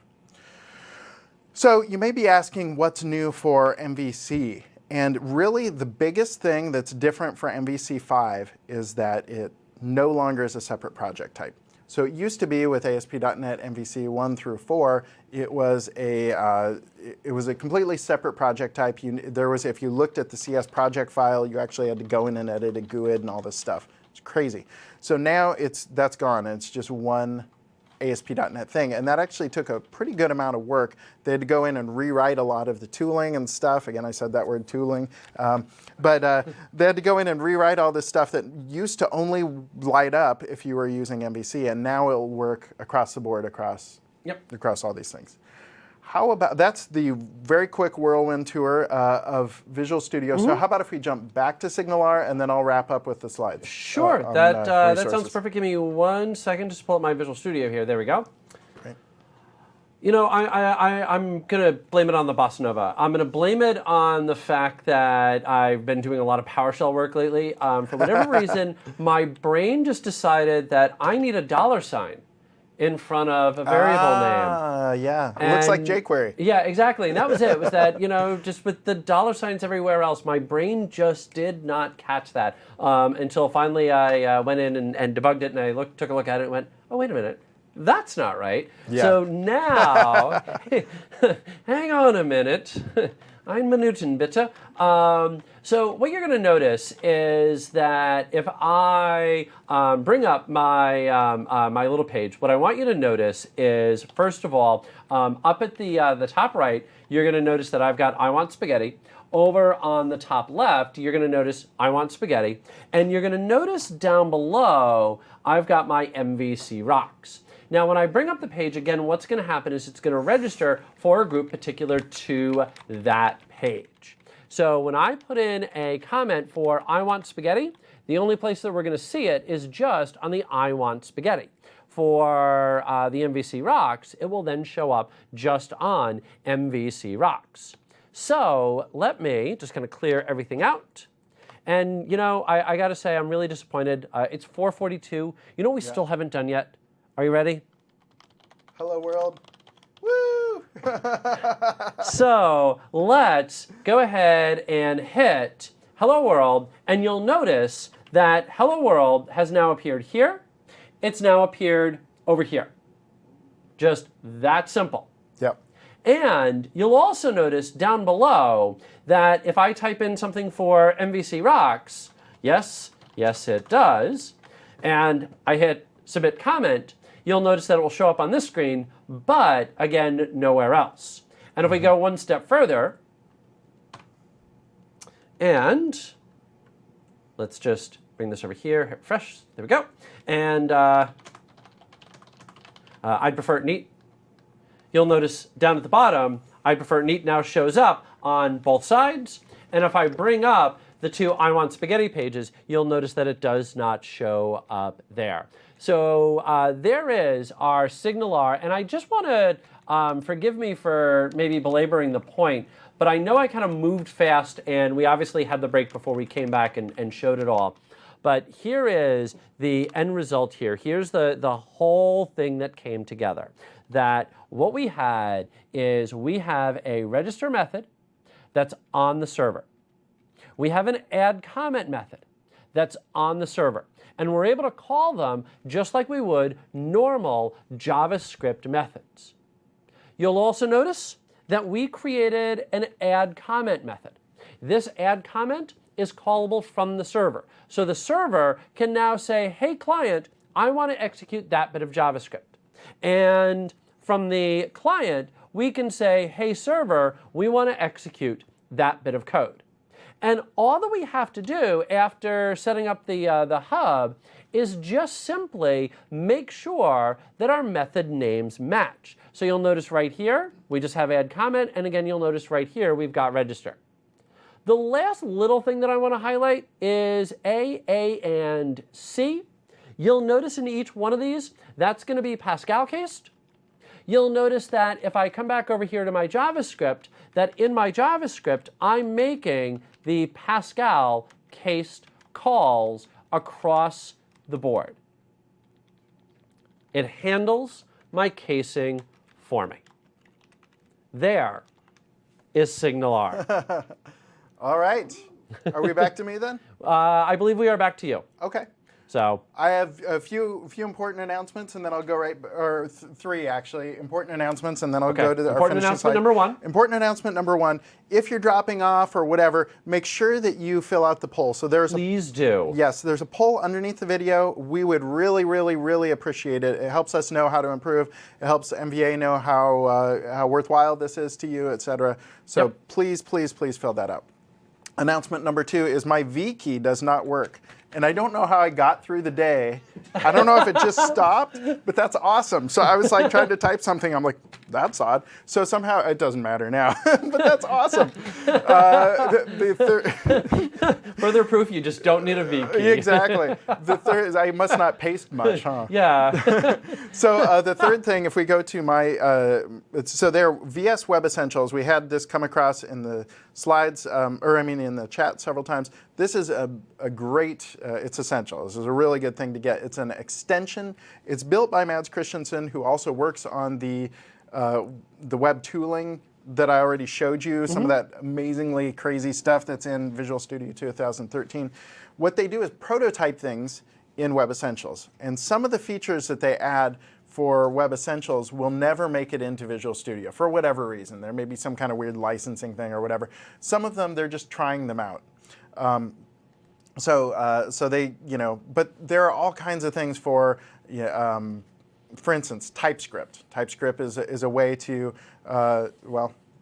So you may be asking what's new for MVC. And really the biggest thing that's different for MVC 5 is that it no longer is a separate project type. So it used to be with ASP.NET MVC 1 through 4, it was a completely separate project type. If you looked at the CS project file, you actually had to go in and edit a GUID and all this stuff. It's crazy. So now that's gone, and it's just one ASP.NET thing, and that actually took a pretty good amount of work. They had to go in and rewrite a lot of the tooling and stuff. Again, I said that word tooling. But they had to go in and rewrite all this stuff that used to only light up if you were using MVC, and now it'll work across the board, across all these things. That's the very quick whirlwind tour of Visual Studio. So how about if we jump back to SignalR, and then I'll wrap up with the slides. Sure, that sounds perfect. Give me 1 second to pull up my Visual Studio here. There we go. Great. I'm going to blame it on the Bossa Nova. I'm going to blame it on the fact that I've been doing a lot of PowerShell work lately. For whatever reason, my brain just decided that I need a $sign in front of a variable name. Yeah. It looks like jQuery. Yeah, exactly. And that was it. It was that, just with the $signs everywhere else, my brain just did not catch that until finally I went in and debugged it, and I took a look at it and went, oh, wait a minute. that's not right. Yeah. So now, hang on a minute. Ein Minuten bitte. So what you're going to notice is that if I bring up my my little page, what I want you to notice is, first of all, up at the top right, you're going to notice that I've got I want spaghetti. Over on the top left, you're going to notice I want spaghetti. And you're going to notice down below, I've got my MVC rocks. Now, when I bring up the page, again, what's going to happen is it's going to register for a group particular to that page. So when I put in a comment for I want spaghetti, the only place that we're going to see it is just on the I want spaghetti. For the MVC rocks, it will then show up just on MVC rocks. So let me just kind of clear everything out. And, you know, I got to say, I'm really disappointed. It's 4:42. You know what we still haven't done yet? Are you ready? Hello, world. Woo! So let's go ahead and hit Hello World, and you'll notice that Hello World has now appeared here. It's now appeared over here. Just that simple. Yep. And you'll also notice down below that if I type in something for MVC rocks, yes, it does, and I hit submit comment, you'll notice that it will show up on this screen, but again, nowhere else. And if we go one step further, and let's just bring this over here, hit refresh, there we go. And I'd prefer it neat. You'll notice down at the bottom, I'd prefer it neat now shows up on both sides. And if I bring up the two I want spaghetti pages, you'll notice that it does not show up there. So there is our SignalR, and I just want to forgive me for maybe belaboring the point, but I know I kind of moved fast, and we obviously had the break before we came back and showed it all. But here is the end result here. Here's the whole thing that came together. That what we had is we have a register method that's on the server. We have an add comment method that's on the server. And we're able to call them just like we would normal JavaScript methods. You'll also notice that we created an add comment method. This add comment is callable from the server. So the server can now say, hey client, I want to execute that bit of JavaScript. And from the client, we can say, hey server, we want to execute that bit of code. And all that we have to do after setting up the hub is just simply make sure that our method names match. So you'll notice right here, we just have add comment, and again, you'll notice right here, we've got register. The last little thing that I want to highlight is A, and C. You'll notice in each one of these, that's going to be Pascal cased. You'll notice that if I come back over here to my JavaScript, that in my JavaScript, I'm making the Pascal cased calls across the board. It handles my casing for me. There is SignalR. All right. Are we back to me then? I believe we are back to you. Okay. So I have a few important announcements, and then I'll go or three actually important announcements, and then I'll go to the important announcement number one. Important announcement number one: if you're dropping off or whatever, make sure that you fill out the poll. So please do. Yes, there's a poll underneath the video. We would really, really, really appreciate it. It helps us know how to improve. It helps MVA know how worthwhile this is to you, etc. So please, please, please fill that out. Announcement number two is my V key does not work. And I don't know how I got through the day. I don't know if it just stopped, but that's awesome. So I was like trying to type something. I'm like, that's odd. So somehow it doesn't matter now, but that's awesome. Further proof you just don't need a V key. Exactly. The third is I must not paste much, huh? Yeah. So the third thing, if we go to my, so there, VS Web Essentials, we had this come across in the slides, in the chat several times. This is a great, it's essential. This is a really good thing to get. It's an extension. It's built by Mads Christensen, who also works on the web tooling that I already showed you, some of that amazingly crazy stuff that's in Visual Studio 2013. What they do is prototype things in Web Essentials. And some of the features that they add for Web Essentials will never make it into Visual Studio for whatever reason. There may be some kind of weird licensing thing or whatever. Some of them, they're just trying them out. So they, but there are all kinds of things for instance, TypeScript. TypeScript is a way to,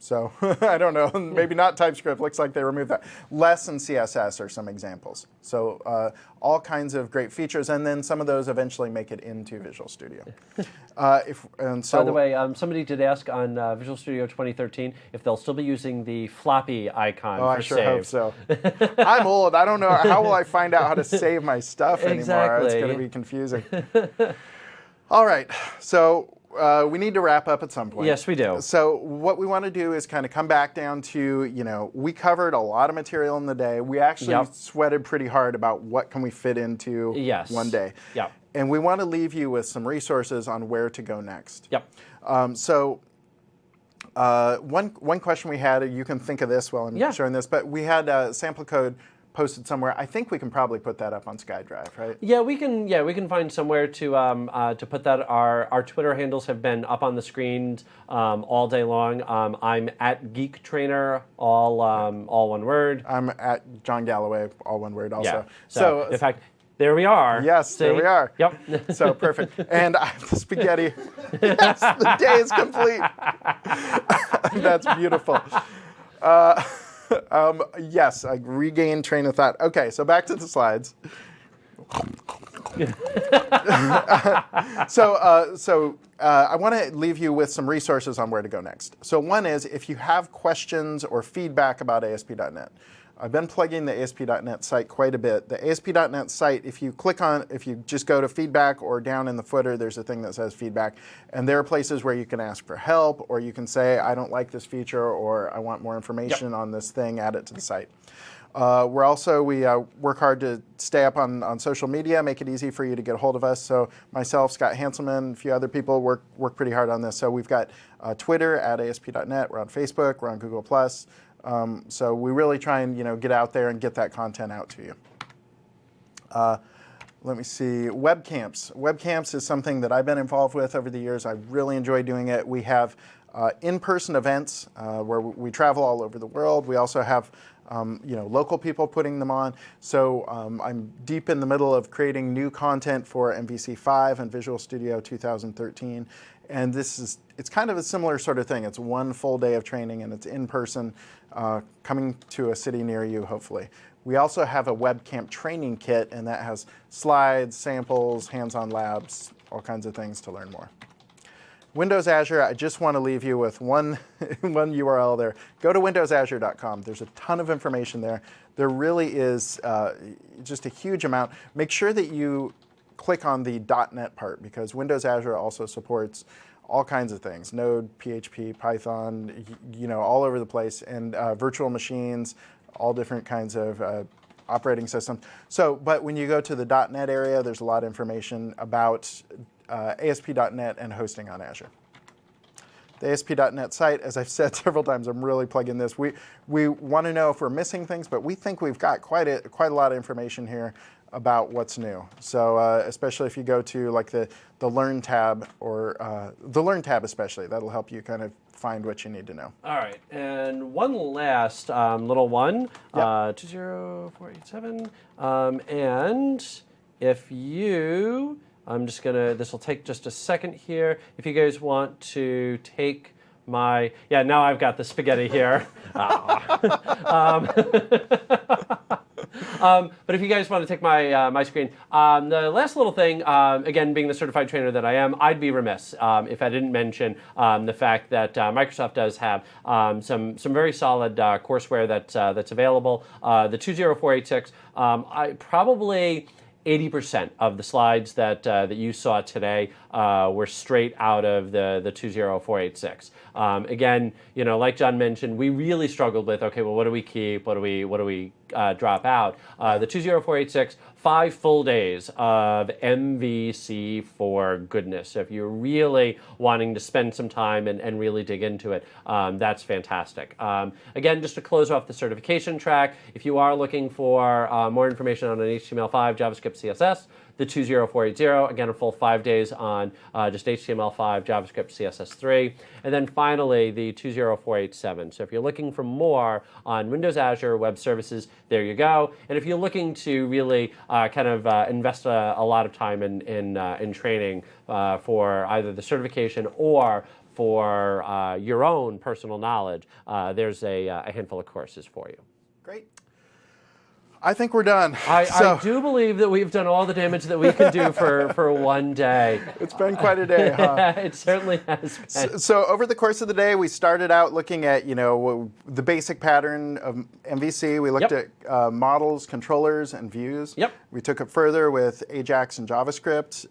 so I don't know, maybe not TypeScript, looks like they removed that. Less and CSS are some examples. So all kinds of great features, and then some of those eventually make it into Visual Studio. By the way, somebody did ask on Visual Studio 2013 if they'll still be using the floppy icon for I sure save. hope so. I'm old. I don't know. How will I find out how to save my stuff anymore? Exactly. It's going to be confusing. All right. So we need to wrap up at some point. Yes, we do. So what we want to do is kind of come back down to, we covered a lot of material in the day. We actually sweated pretty hard about what can we fit into one day. Yep. And we want to leave you with some resources on where to go next. Yep. One question we had, you can think of this while I'm showing this, but we had sample code posted somewhere. I think we can probably put that up on SkyDrive, right? Yeah, we can find somewhere to put that. Our Twitter handles have been up on the screens all day long. I'm at Geek Trainer, all one word. I'm at John Galloway, all one word also. Yeah. So in fact, there we are. Yes, See? there we are. Yep. So perfect. And I have the spaghetti. Yes, the day is complete. That's beautiful. Yes, I regained train of thought. Okay, so back to the slides. I want to leave you with some resources on where to go next. So one is, if you have questions or feedback about ASP.NET, I've been plugging the ASP.NET site quite a bit. The ASP.NET site, if you just go to feedback or down in the footer, there's a thing that says feedback. And there are places where you can ask for help, or you can say, I don't like this feature, or I want more information on this thing, add it to the site. We work hard to stay up on social media, make it easy for you to get a hold of us. So myself, Scott Hanselman, a few other people work pretty hard on this. So we've got Twitter at ASP.NET, we're on Facebook, we're on Google+. So we really try and get out there and get that content out to you. Let me see, WebCamps. WebCamps is something that I've been involved with over the years. I really enjoy doing it. We have in-person events where we travel all over the world. We also have local people putting them on. So I'm deep in the middle of creating new content for MVC5 and Visual Studio 2013. And it's kind of a similar sort of thing. It's one full day of training, and it's in person, coming to a city near you, hopefully. We also have a WebCamp training kit, and that has slides, samples, hands-on labs, all kinds of things to learn more. Windows Azure, I just want to leave you with one URL there. Go to windowsazure.com. There's a ton of information there. There really is just a huge amount. Make sure that you click on the .NET part, because Windows Azure also supports all kinds of things, Node, PHP, Python, all over the place, and virtual machines, all different kinds of operating systems. But when you go to the .NET area, there's a lot of information about ASP.NET and hosting on Azure. The ASP.NET site, as I've said several times, I'm really plugging this. We want to know if we're missing things, but we think we've got quite a lot of information here about what's new. So especially if you go to like the Learn tab, or the Learn tab especially, that'll help you kind of find what you need to know. All right, and one last little one, 20487, and if you, this will take just a second here. If you guys want to take my, now I've got the spaghetti here. But if you guys want to take my screen, the last little thing, again, being the certified trainer that I am, I'd be remiss if I didn't mention the fact that Microsoft does have some very solid courseware that's available. The 20486, probably 80% of the slides that you saw today were straight out of the 20486. Again, like John mentioned, we really struggled with, okay, well, what do we keep? What do we drop out? The 20486, 5 full days of MVC for goodness. So if you're really wanting to spend some time and really dig into it, that's fantastic. Again, just to close off the certification track, if you are looking for more information on an HTML5, JavaScript, CSS, the 20480. Again, a full 5 days on just HTML5, JavaScript, CSS3. And then finally, the 20487. So if you're looking for more on Windows Azure Web Services, there you go. And if you're looking to really invest a lot of time in training for either the certification or for your own personal knowledge, there's a handful of courses for you. Great. I think we're done. I do believe that we've done all the damage that we can do for one day. It's been quite a day, huh? Yeah, it certainly has been. So over the course of the day, we started out looking at the basic pattern of MVC. We looked at models, controllers, and views. Yep. We took it further with Ajax and JavaScript.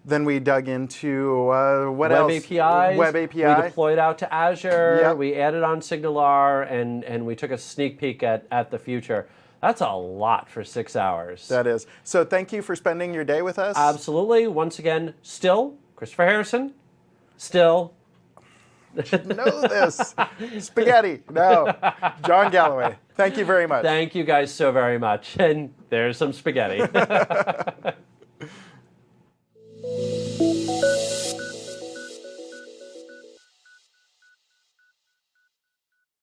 Then we dug into what else? APIs. Web API. We deployed out to Azure. Yep. We added on SignalR, and we took a sneak peek at the future. That's a lot for 6 hours. That is. So thank you for spending your day with us. Absolutely. Once again, still Christopher Harrison. Still. Know this. Spaghetti. No. John Galloway. Thank you very much. Thank you guys so very much. And there's some spaghetti.